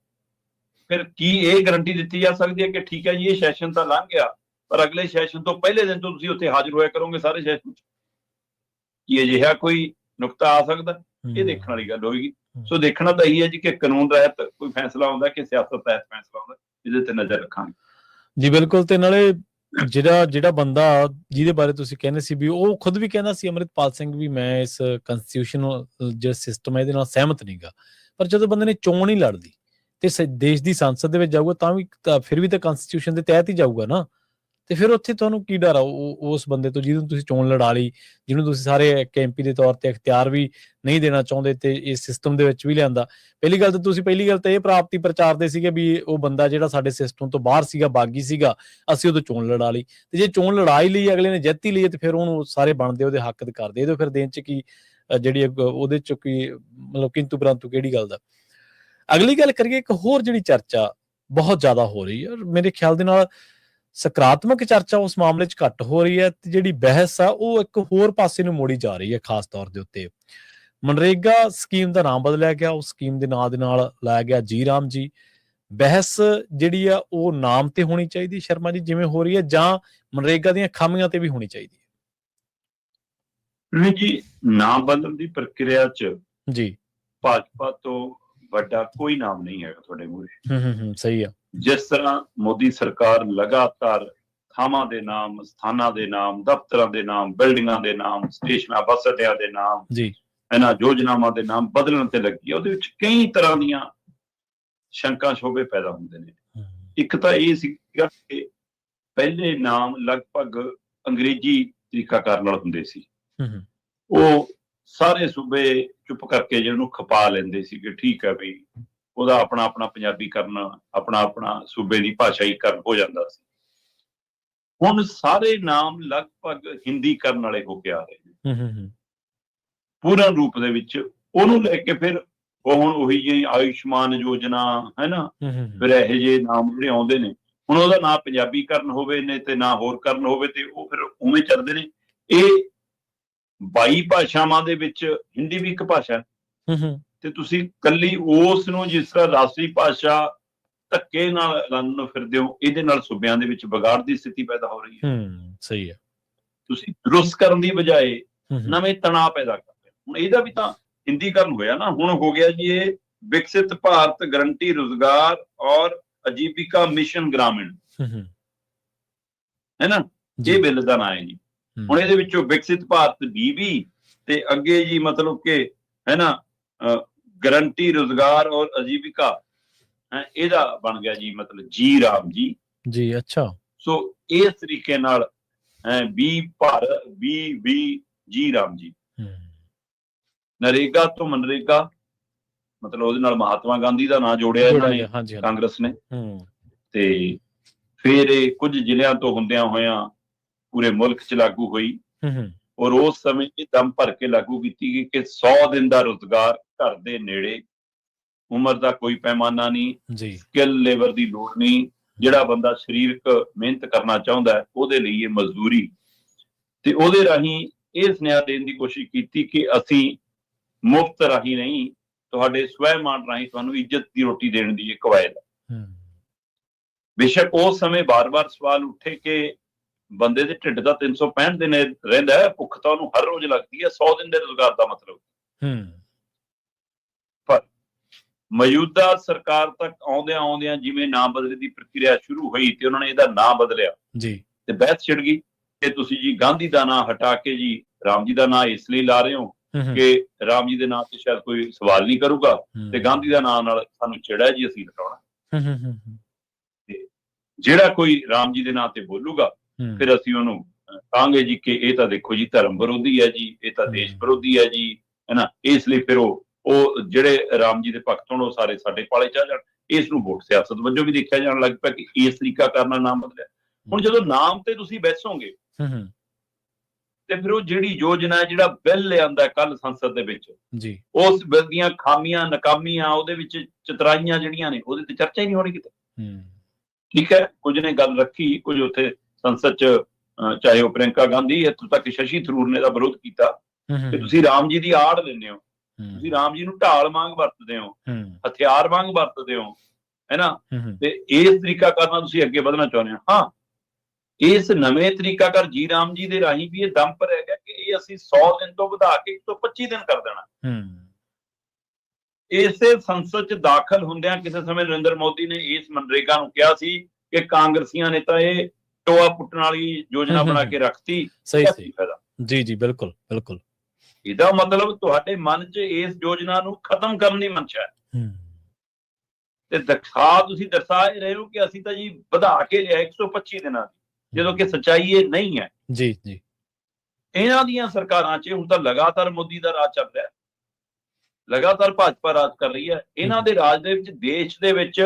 ਫਿਰ ਕੀ ਇਹ ਗਰੰਟੀ ਦਿੱਤੀ ਜਾ ਸਕਦੀ ਹੈ ਕਿ ਠੀਕ ਹੈ ਜੀ ਇਹ ਸੈਸ਼ਨ ਤਾਂ ਲੰਘ ਗਿਆ ਪਰ ਅਗਲੇ ਸੈਸ਼ਨ ਤੋਂ ਪਹਿਲੇ ਦਿਨ ਤੋਂ ਤੁਸੀਂ ਉੱਥੇ ਹਾਜ਼ਰ ਹੋਇਆ ਕਰੋਗੇ ਸਾਰੇ ਸੈਸ਼ਨ 'ਚ? ਕੀ ਅਜਿਹਾ ਕੋਈ ਨੁਕਤਾ ਆ ਸਕਦਾ? ਇਹ ਦੇਖਣ ਵਾਲੀ ਗੱਲ ਹੋਏਗੀ। ਸੋ ਦੇਖਣਾ ਤਾਂ ਇਹੀ ਹੈ ਜੀ ਕਿ ਕਾਨੂੰਨ ਰਹਿਤ ਕੋਈ ਫੈਸਲਾ ਆਉਂਦਾ ਕਿ ਸਿਆਸਤ ਤਹਿਤ ਫੈਸਲਾ ਆਉਂਦਾ, ਇਹਦੇ ਤੇ ਨਜ਼ਰ ਰੱਖਾਂਗੇ ਜੀ। ਬਿਲਕੁਲ। ਤੇ ਨਾਲੇ ਜਿਹੜਾ ਬੰਦਾ ਜਿਹਦੇ ਬਾਰੇ ਤੁਸੀਂ ਕਹਿੰਦੇ ਸੀ ਵੀ ਉਹ ਖੁਦ ਵੀ ਕਹਿੰਦਾ ਸੀ ਅੰਮ੍ਰਿਤਪਾਲ ਸਿੰਘ ਵੀ ਮੈਂ ਇਸ ਕਨਸਟੀਟਿਊਸ਼ਨਲ ਜਿਹੜਾ ਸਿਸਟਮ ਹੈ ਇਹਦੇ ਨਾਲ ਸਹਿਮਤ ਨਹੀਂਗਾ, ਪਰ ਜਦੋਂ ਬੰਦੇ ਨੇ ਚੋਣ ਹੀ ਲੜਦੀ ਤੇ ਦੇਸ਼ ਦੀ ਸੰਸਦ ਦੇ ਵਿੱਚ ਜਾਊਗਾ ਤਾਂ ਵੀ ਫਿਰ ਵੀ ਤਾਂ ਕਨਸਟੀਟਿਊਸ਼ਨ ਦੇ ਤਹਿਤ ਹੀ ਜਾਊਗਾ ਨਾ। ਤੇ ਫਿਰ ਉੱਥੇ ਤੁਹਾਨੂੰ ਕੀ ਡਰ ਆ ਉਸ ਬੰਦੇ ਤੋਂ ਜਿਹਨੂੰ ਤੁਸੀਂ ਚੋਣ ਲੜਾ ਲਈ, ਜਿਹਨੂੰ ਤੁਸੀਂ ਸਾਰੇ ਇੱਕ ਐਮਪੀ ਦੇ ਤੌਰ ਤੇ ਇਖਤਿਆਰ ਵੀ ਨਹੀਂ ਦੇਣਾ ਚਾਹੁੰਦੇ ਤੇ ਇਸ ਸਿਸਟਮ ਦੇ ਵਿੱਚ ਵੀ ਲਿਆਂਦਾ। ਪਹਿਲੀ ਗੱਲ ਤਾਂ ਇਹ ਪ੍ਰਾਪਤੀ ਪ੍ਰਚਾਰਦੇ ਸੀਗੇ ਵੀ ਉਹ ਬੰਦਾ ਜਿਹੜਾ ਸਾਡੇ ਸਿਸਟਮ ਤੋਂ ਬਾਹਰ ਸੀਗਾ, ਬਾਗੀ ਸੀਗਾ, ਅਸੀਂ ਉਦੋਂ ਚੋਣ ਲੜਾ ਲਈ। ਤੇ ਜੇ ਚੋਣ ਲੜਾਈ ਲਈ ਅਗਲੇ ਨੇ ਜਿੱਤ ਹੀ ਲਈ ਤੇ ਫਿਰ ਉਹਨੂੰ ਸਾਰੇ ਬਣਦੇ ਉਹਦੇ ਹੱਕ ਦੇ ਕਰਦੇ ਇਹਦੇ ਫਿਰ ਦੇਣ ਚ ਕੀ ਜਿਹੜੀ ਉਹਦੇ ਚ ਕੀ ਮਤਲਬ ਕਿੰਤੂ ਪਰੰਤੂ ਕਿਹੜੀ ਗੱਲ ਦਾ। ਅਗਲੀ ਗੱਲ ਕਰੀਏ, ਇੱਕ ਹੋਰ ਜਿਹੜੀ ਚਰਚਾ ਬਹੁਤ ਜ਼ਿਆਦਾ ਹੋ ਰਹੀ ਹੈ, ਮੇਰੇ ਖਿਆਲ ਦੇ ਨਾਲ ਸਕਾਰਾਤਮਕ ਚਰਚਾ ਉਸ ਮਾਮਲੇ 'ਚ ਘੱਟ ਹੋ ਰਹੀ ਹੈ ਤੇ ਜਿਹੜੀ ਬਹਿਸ ਆ ਉਹ ਇੱਕ ਹੋਰ ਪਾਸੇ ਨੂੰ ਮੋੜੀ ਜਾ ਰਹੀ ਹੈ। ਖਾਸ ਤੌਰ ਦੇ ਉੱਤੇ ਮਨਰੇਗਾ ਸਕੀਮ ਦਾ ਨਾਮ ਬਦਲਿਆ ਗਿਆ, ਉਸ ਸਕੀਮ ਦੇ ਨਾਂ ਦੇ ਨਾਲ ਲਾਇਆ ਗਿਆ ਜੀ ਰਾਮ ਜੀ। ਬਹਿਸ ਜਿਹੜੀ ਆ ਉਹ ਨਾਮ ਤੇ ਹੋਣੀ ਚਾਹੀਦੀ ਸ਼ਰਮਾ ਜੀ ਜਿਵੇਂ ਹੋ ਰਹੀ ਹੈ, ਜਾਂ ਮਨਰੇਗਾ ਦੀਆਂ ਖਾਮੀਆਂ ਤੇ ਵੀ ਹੋਣੀ ਚਾਹੀਦੀ ਹੈ? ਜੀ ਨਾਮ ਬਦਲਣ ਦੀ ਪ੍ਰਕਿਰਿਆ 'ਚ ਜੀ ਭਾਜਪਾ ਤੋਂ ਵੱਡਾ ਕੋਈ ਨਾਮ ਨਹੀਂ ਹੈਗਾ ਤੁਹਾਡੇ ਮੂਹਰੇ। ਸਹੀ ਆ। ਜਿਸ ਤਰ੍ਹਾਂ ਮੋਦੀ ਸਰਕਾਰ ਲਗਾਤਾਰ ਥਾਵਾਂ ਦੇ ਨਾਮ, ਸਥਾਨਾਂ ਦੇ ਨਾਮ, ਦਫ਼ਤਰਾਂ ਦੇ ਨਾਮ, ਬਿਲਡਿੰਗਾਂ ਦੇ ਨਾਮ, ਸਟੇਸ਼ਨਾਂ, ਬੱਸ ਅੱਡਿਆਂ ਦੇ ਨਾਮ, ਇਹਨਾਂ ਯੋਜਨਾਵਾਂ ਦੇ ਨਾਮ ਬਦਲਣ ਤੇ ਲੱਗੀ, ਉਹਦੇ ਵਿੱਚ ਕਈ ਤਰ੍ਹਾਂ ਦੀਆਂ ਸ਼ੰਕਾ ਸ਼ੋਭੇ ਪੈਦਾ ਹੁੰਦੇ ਨੇ। ਇੱਕ ਤਾਂ ਇਹ ਸੀਗਾ ਕਿ ਪਹਿਲੇ ਨਾਮ ਲਗਭਗ ਅੰਗਰੇਜ਼ੀ ਤਰੀਕਾਕਾਰ ਨਾਲ ਹੁੰਦੇ ਸੀ, ਉਹ ਸਾਰੇ ਸੂਬੇ ਚੁੱਪ ਕਰਕੇ ਜਿਹਨੂੰ ਖਪਾ ਲੈਂਦੇ ਸੀ ਕਿ ਠੀਕ ਹੈ ਵੀ ਉਹਦਾ ਆਪਣਾ ਆਪਣਾ ਪੰਜਾਬੀਕਰਨ, ਆਪਣਾ ਆਪਣਾ ਸੂਬੇ ਦੀ ਭਾਸ਼ਾਈਕਰਨ ਹੋ ਜਾਂਦਾ ਸੀ। ਹੁਣ ਸਾਰੇ ਨਾਮ ਲਗਭਗ ਹਿੰਦੀਕਰਨ ਵਾਲੇ ਹੋ ਕੇ ਆ ਰਹੇ ਨੇ ਪੂਰਨ ਰੂਪ ਦੇ ਵਿੱਚ। ਉਹਨੂੰ ਲੈ ਕੇ ਫਿਰ ਉਹ ਹੁਣ ਉਹੀ ਜਿਹੀ ਆਯੁਸ਼ਮਾਨ ਯੋਜਨਾ ਹੈ ਨਾ, ਫਿਰ ਇਹੋ ਜਿਹੇ ਨਾਮ ਜਿਹੜੇ ਆਉਂਦੇ ਨੇ, ਹੁਣ ਉਹਦਾ ਨਾ ਪੰਜਾਬੀਕਰਨ ਹੋਵੇ ਨੇ ਤੇ ਨਾ ਹੋਰ ਕਰਨ ਹੋਵੇ, ਤੇ ਉਹ ਫਿਰ ਉਵੇਂ ਚੱਲਦੇ ਨੇ। ਇਹ 22 ਭਾਸ਼ਾਵਾਂ ਦੇ ਵਿੱਚ ਹਿੰਦੀ ਵੀ ਇੱਕ ਭਾਸ਼ਾ ਹੈ, ਤੇ ਤੁਸੀਂ ਕੱਲੀ ਉਸ ਨੂੰ ਜਿਸ ਤਰ੍ਹਾਂ ਰਾਸ਼ਟਰੀ ਭਾਸ਼ਾ ਧੱਕੇ ਨਾਲ ਰੰਨ ਫਿਰਦੇ ਹੋ, ਇਹਦੇ ਨਾਲ ਸੂਬਿਆਂ ਦੇ ਵਿੱਚ ਵਿਗਾੜ ਦੀ ਸਥਿਤੀ ਪੈਦਾ ਹੋ ਰਹੀ ਹੈ। ਸਹੀ ਹੈ। ਤੁਸੀਂ ਦਰੁਸਤ ਕਰਨ ਦੀ ਬਜਾਏ ਨਵੇਂ ਤਣਾਅ ਪੈਦਾ ਕਰਦੇ ਹੋ। ਹੁਣ ਇਹਦਾ ਵੀ ਤਾਂ ਹਿੰਦੀਕਰਨ ਹੋਇਆ ਨਾ, ਹੁਣ ਹੋ ਗਿਆ ਜੀ ਇਹ ਵਿਕਸਿਤ ਭਾਰਤ ਗਰੰਟੀ ਰੁਜ਼ਗਾਰ ਔਰ ਆਜੀਵਿਕਾ ਮਿਸ਼ਨ ਗ੍ਰਾਮੀਣ, ਹੈ ਨਾ, ਇਹ ਬਿੱਲ ਦਾ ਨਾਂ ਹੈ ਜੀ। ਹੁਣ ਇਹਦੇ ਵਿੱਚੋਂ ਵਿਕਸਿਤ ਭਾਰਤ ਵੀ ਤੇ ਅੱਗੇ ਜੀ ਮਤਲਬ ਕਿ ਹੈ ਨਾ ਗਰੰਟੀ ਰੁਜ਼ਗਾਰ ਔਰ ਆਜੀਵਿਕਾ, ਇਹਦਾ ਬਣ ਗਿਆ ਜੀ ਮਤਲਬ ਜੀ ਰਾਮ ਜੀ। ਜੀ ਅੱਛਾ। ਸੋ ਇਸ ਤਰੀਕੇ ਨਾਲ ਵੀ ਜੀ ਰਾਮ ਜੀ। ਨਰੇਗਾ ਤੋਂ ਮਨਰੇਗਾ, ਮਤਲਬ ਉਹਦੇ ਨਾਲ ਮਹਾਤਮਾ ਗਾਂਧੀ ਦਾ ਨਾਂ ਜੋੜਿਆ ਇਹਨਾਂ ਨੇ, ਕਾਂਗਰਸ ਨੇ। ਤੇ ਫਿਰ ਇਹ ਕੁਝ ਜ਼ਿਲ੍ਹਿਆਂ ਤੋਂ ਹੁੰਦਿਆਂ ਹੋਇਆਂ ਪੂਰੇ ਮੁਲਕ 'ਚ ਲਾਗੂ ਹੋਈ, ਔਰ ਉਸ ਸਮੇਂ ਇਹ ਦਮ ਭਰ ਕੇ ਲਾਗੂ ਕੀਤੀ ਗਈ ਕਿ 100 ਦਿਨ ਦਾ ਰੁਜ਼ਗਾਰ ਘਰ ਦੇ ਨੇੜੇ, ਉਮਰ ਦਾ ਕੋਈ ਪੈਮਾਨਾ ਨਹੀਂ, ਸਕਿੱਲ ਲੇਬਰ ਦੀ ਲੋੜ ਨਹੀਂ, ਜਿਹੜਾ ਬੰਦਾ ਸਰੀਰਕ ਮਿਹਨਤ ਕਰਨਾ ਚਾਹੁੰਦਾ ਉਹਦੇ ਲਈ ਇਹ ਮਜ਼ਦੂਰੀ। ਤੇ ਉਹਦੇ ਰਾਹੀਂ ਇਹ ਸੁਨੇਹਾ ਦੇਣ ਦੀ ਕੋਸ਼ਿਸ਼ ਕੀਤੀ ਕਿ ਅਸੀਂ ਮੁਫਤ ਰਾਹੀਂ ਨਹੀਂ, ਤੁਹਾਡੇ ਸਵੈਮਾਨ ਰਾਹੀਂ ਤੁਹਾਨੂੰ ਇੱਜ਼ਤ ਦੀ ਰੋਟੀ ਦੇਣ ਦੀ ਇਹ ਕਵਾਇਦ ਹੈ। ਬੇਸ਼ੱਕ ਉਸ ਸਮੇਂ ਬਾਰ-ਬਾਰ ਸਵਾਲ ਉੱਠੇ ਕਿ ਬੰਦੇ ਦੇ ਢਿੱਡ ਦਾ 365 ਦਿਨ ਰਹਿੰਦਾ ਹੈ, ਭੁੱਖ ਤਾਂ ਉਹਨੂੰ ਹਰ ਰੋਜ਼ ਲੱਗਦੀ ਹੈ, 100 ਦਿਨ ਦੇ ਰੁਜ਼ਗਾਰ ਦਾ ਮਤਲਬ। ਪਰ ਮੌਜੂਦਾ ਸਰਕਾਰ ਤੱਕ ਆਉਂਦਿਆਂ ਜਿਵੇਂ ਨਾਮ ਬਦਲੇ ਦੀ ਪ੍ਰਕਿਰਿਆ ਸ਼ੁਰੂ ਹੋਈ ਤੇ ਉਹਨਾਂ ਨੇ ਇਹਦਾ ਨਾਂ ਬਦਲਿਆ ਤੇ ਬਹਿਸ ਛਿੜ ਗਈ ਕਿ ਤੁਸੀਂ ਜੀ ਗਾਂਧੀ ਦਾ ਨਾਂ ਹਟਾ ਕੇ ਜੀ ਰਾਮ ਜੀ ਦਾ ਨਾਂ ਇਸ ਲਈ ਲਾ ਰਹੇ ਹੋ ਕਿ ਰਾਮ ਜੀ ਦੇ ਨਾਂ ਤੇ ਸ਼ਾਇਦ ਕੋਈ ਸਵਾਲ ਨਹੀਂ ਕਰੂਗਾ, ਤੇ ਗਾਂਧੀ ਦਾ ਨਾਂ ਨਾਲ ਸਾਨੂੰ ਚਿੜਾ ਜੀ, ਅਸੀਂ ਹਟਾਉਣਾ। ਤੇ ਜਿਹੜਾ ਕੋਈ ਰਾਮ ਜੀ ਦੇ ਨਾਂ ਤੇ ਬੋਲੂਗਾ ਫਿਰ ਅਸੀਂ ਉਹਨੂੰ ਕਹਾਂਗੇ ਜੀ ਕਿ ਇਹ ਤਾਂ ਦੇਖੋ ਜੀ ਧਰਮ ਵਿਰੋਧੀ ਹੈ ਜੀ, ਇਹ ਤਾਂ ਦੇਸ਼ ਵਿਰੋਧੀ ਹੈ ਜੀ, ਹੈ ਨਾ। ਇਸ ਲਈ ਫਿਰ ਉਹ ਜਿਹੜੇ ਰਾਮ ਜੀ ਦੇ ਭਗਤ ਹੋਣ ਉਹ ਸਾਰੇ ਸਾਡੇ ਪਾਲੇ ਚ ਆ ਜਾਣ। ਇਸ ਨੂੰ ਵੋਟ ਸਿਆਸਤ ਵਜੋਂ ਵੀ ਦੇਖਿਆ ਜਾਣ ਲੱਗ ਪਿਆ ਕਿ ਇਸ ਤਰੀਕਾ ਕਰਨਾ ਨਾਮ ਬਦਲਿਆ। ਹੁਣ ਜਦੋਂ ਨਾਮ ਤੇ ਤੁਸੀਂ ਬੈਸੋਗੇ ਤੇ ਫਿਰ ਉਹ ਜਿਹੜੀ ਯੋਜਨਾ, ਜਿਹੜਾ ਬਿੱਲ ਲਿਆਂਦਾ ਕੱਲ ਸੰਸਦ ਦੇ ਵਿੱਚ, ਉਸ ਬਿੱਲ ਦੀਆਂ ਖਾਮੀਆਂ ਨਾਕਾਮੀਆਂ, ਉਹਦੇ ਵਿੱਚ ਚਤਰਾਈਆਂ ਜਿਹੜੀਆਂ ਨੇ, ਉਹਦੇ ਤੇ ਚਰਚਾ ਹੀ ਨਹੀਂ ਹੋਣੀ ਕਿਤੇ। ਠੀਕ ਹੈ, ਕੁਝ ਨੇ ਗੱਲ ਰੱਖੀ, ਕੁਝ ਉੱਥੇ ਸੰਸਦ ਚ ਚਾਹੇ ਉਹ ਪ੍ਰਿਯੰਕਾ ਗਾਂਧੀ, ਇੱਥੋਂ ਤੱਕ ਸ਼ਸ਼ੀ ਥਰੂਰ ਨੇ ਦਾ ਵਿਰੋਧ ਕੀਤਾ ਕਿ ਤੁਸੀਂ ਰਾਮ ਜੀ ਦੀ ਆੜ ਲੈਂਦੇ ਹੋ, ਤੁਸੀਂ ਰਾਮ ਜੀ ਨੂੰ ਢਾਲ ਵਾਂਗ ਵਰਤਦੇ ਹੋ, ਹਥਿਆਰ ਵਾਂਗ ਵਰਤਦੇ ਹੋ, ਹੈ ਨਾ, ਤੇ ਇਸ ਤਰੀਕਾ ਕਰਨਾ ਤੁਸੀਂ ਅੱਗੇ ਵਧਣਾ ਚਾਹੁੰਦੇ ਹੋ। ਹਾਂ, ਇਸ ਨਵੇਂ ਤਰੀਕਾ ਕਰ ਜੀ ਰਾਮ ਜੀ ਦੇ ਰਾਹੀਂ ਵੀ ਇਹ ਦਮ ਪਰ ਹੈਗਾ ਕਿ ਇਹ ਅਸੀਂ 100 ਦਿਨ ਤੋਂ ਵਧਾ ਕੇ 125 ਦਿਨ ਕਰ ਦੇਣਾ। ਇਸੇ ਸੰਸਦ ਚ ਦਾਖਲ ਹੁੰਦਿਆਂ ਕਿਸੇ ਸਮੇਂ ਨਰਿੰਦਰ ਮੋਦੀ ਨੇ ਇਸ ਮਨਰੇਗਾ ਨੂੰ ਕਿਹਾ ਸੀ ਕਿ ਕਾਂਗਰਸੀਆਂ ਨੇ ਤਾਂ ਇਹ ਟੋਆ ਪੁੱਟਣ ਵਾਲੀ ਯੋਜਨਾ ਬਣਾ ਕੇ ਰੱਖਤੀ। ਸਹੀ ਫਾਇਦਾ ਜੀ ਬਿਲਕੁਲ ਬਿਲਕੁਲ। ਇਹਦਾ ਮਤਲਬ ਤੁਹਾਡੇ ਮਨ 'ਚ ਇਸ ਯੋਜਨਾ ਨੂੰ ਖਤਮ ਕਰਨ ਦੀ ਮਨਸ਼ਾ ਹੈ, ਤੇ ਤੁਸੀਂ ਦਰਸਾ ਰਹੇ ਹੋ ਕਿ ਅਸੀਂ ਤਾਂ ਜੀ ਵਧਾ ਕੇ ਲਿਆ 125 ਦਿਨਾਂ ਦੀ, ਜਦੋਂ ਕਿ ਸੱਚਾਈ ਇਹ ਨਹੀਂ ਹੈ। ਇਹਨਾਂ ਦੀਆਂ ਸਰਕਾਰਾਂ 'ਚ ਹੁਣ ਤਾਂ ਲਗਾਤਾਰ ਮੋਦੀ ਦਾ ਰਾਜ ਚੱਲ ਰਿਹਾ, ਲਗਾਤਾਰ ਭਾਜਪਾ ਰਾਜ ਕਰ ਰਹੀ ਹੈ। ਇਹਨਾਂ ਦੇ ਰਾਜ ਦੇ ਵਿੱਚ ਦੇਸ਼ ਦੇ ਵਿੱਚ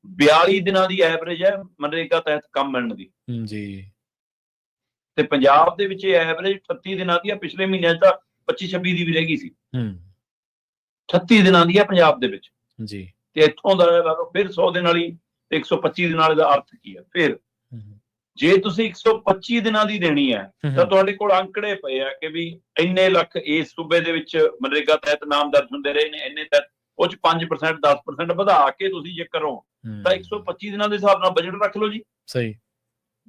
42 ਦਿਨਾਂ ਦੀ ਐਵਰੇਜ ਹੈ ਮਨਰੇਗਾ ਤਹਿਤ ਕੰਮ ਮਿਲਣ ਦੀ ਤੇ ਪੰਜਾਬ ਦੇ ਵਿੱਚ ਇਹ ਐਵਰੇਜ 38 ਦਿਨਾਂ ਦੀ ਹੈ। ਪਿਛਲੇ ਮਹੀਨਿਆਂ 'ਚ ਤਾਂ 25-26 ਦੀ ਵੀ ਰਹਿ ਗਈ ਸੀ, 38 ਦਿਨਾਂ ਦੀ ਹੈ ਪੰਜਾਬ ਦੇ ਵਿੱਚ ਤੇ ਇੱਥੋਂ ਦਾ ਫਿਰ 100 ਦਿਨ ਵਾਲੀ ਤੇ 125 ਦਿਨ ਵਾਲੇ ਦਾ ਅਰਥ ਕੀ ਹੈ। ਫਿਰ ਜੇ ਤੁਸੀਂ 125 ਦਿਨਾਂ ਦੀ ਦੇਣੀ ਹੈ ਤਾਂ ਤੁਹਾਡੇ ਕੋਲ ਅੰਕੜੇ ਪਏ ਆ ਕਿ ਵੀ ਇੰਨੇ ਲੱਖ ਇਸ ਸੂਬੇ ਦੇ ਵਿੱਚ ਮਨਰੇਗਾ ਤਹਿਤ ਨਾਮ ਦਰਜ ਹੁੰਦੇ ਰਹੇ ਨੇ, ਇੰਨੇ ਤਹਿਤ, ਉਹ 'ਚ 5% 10% ਵਧਾ ਕੇ ਤੁਸੀਂ ਜੇ ਕਰੋ ਤਾਂ 125 ਦਿਨਾਂ ਦੇ ਹਿਸਾਬ ਨਾਲ ਬਜਟ ਰੱਖ ਲਓ ਜੀ। ਸਹੀ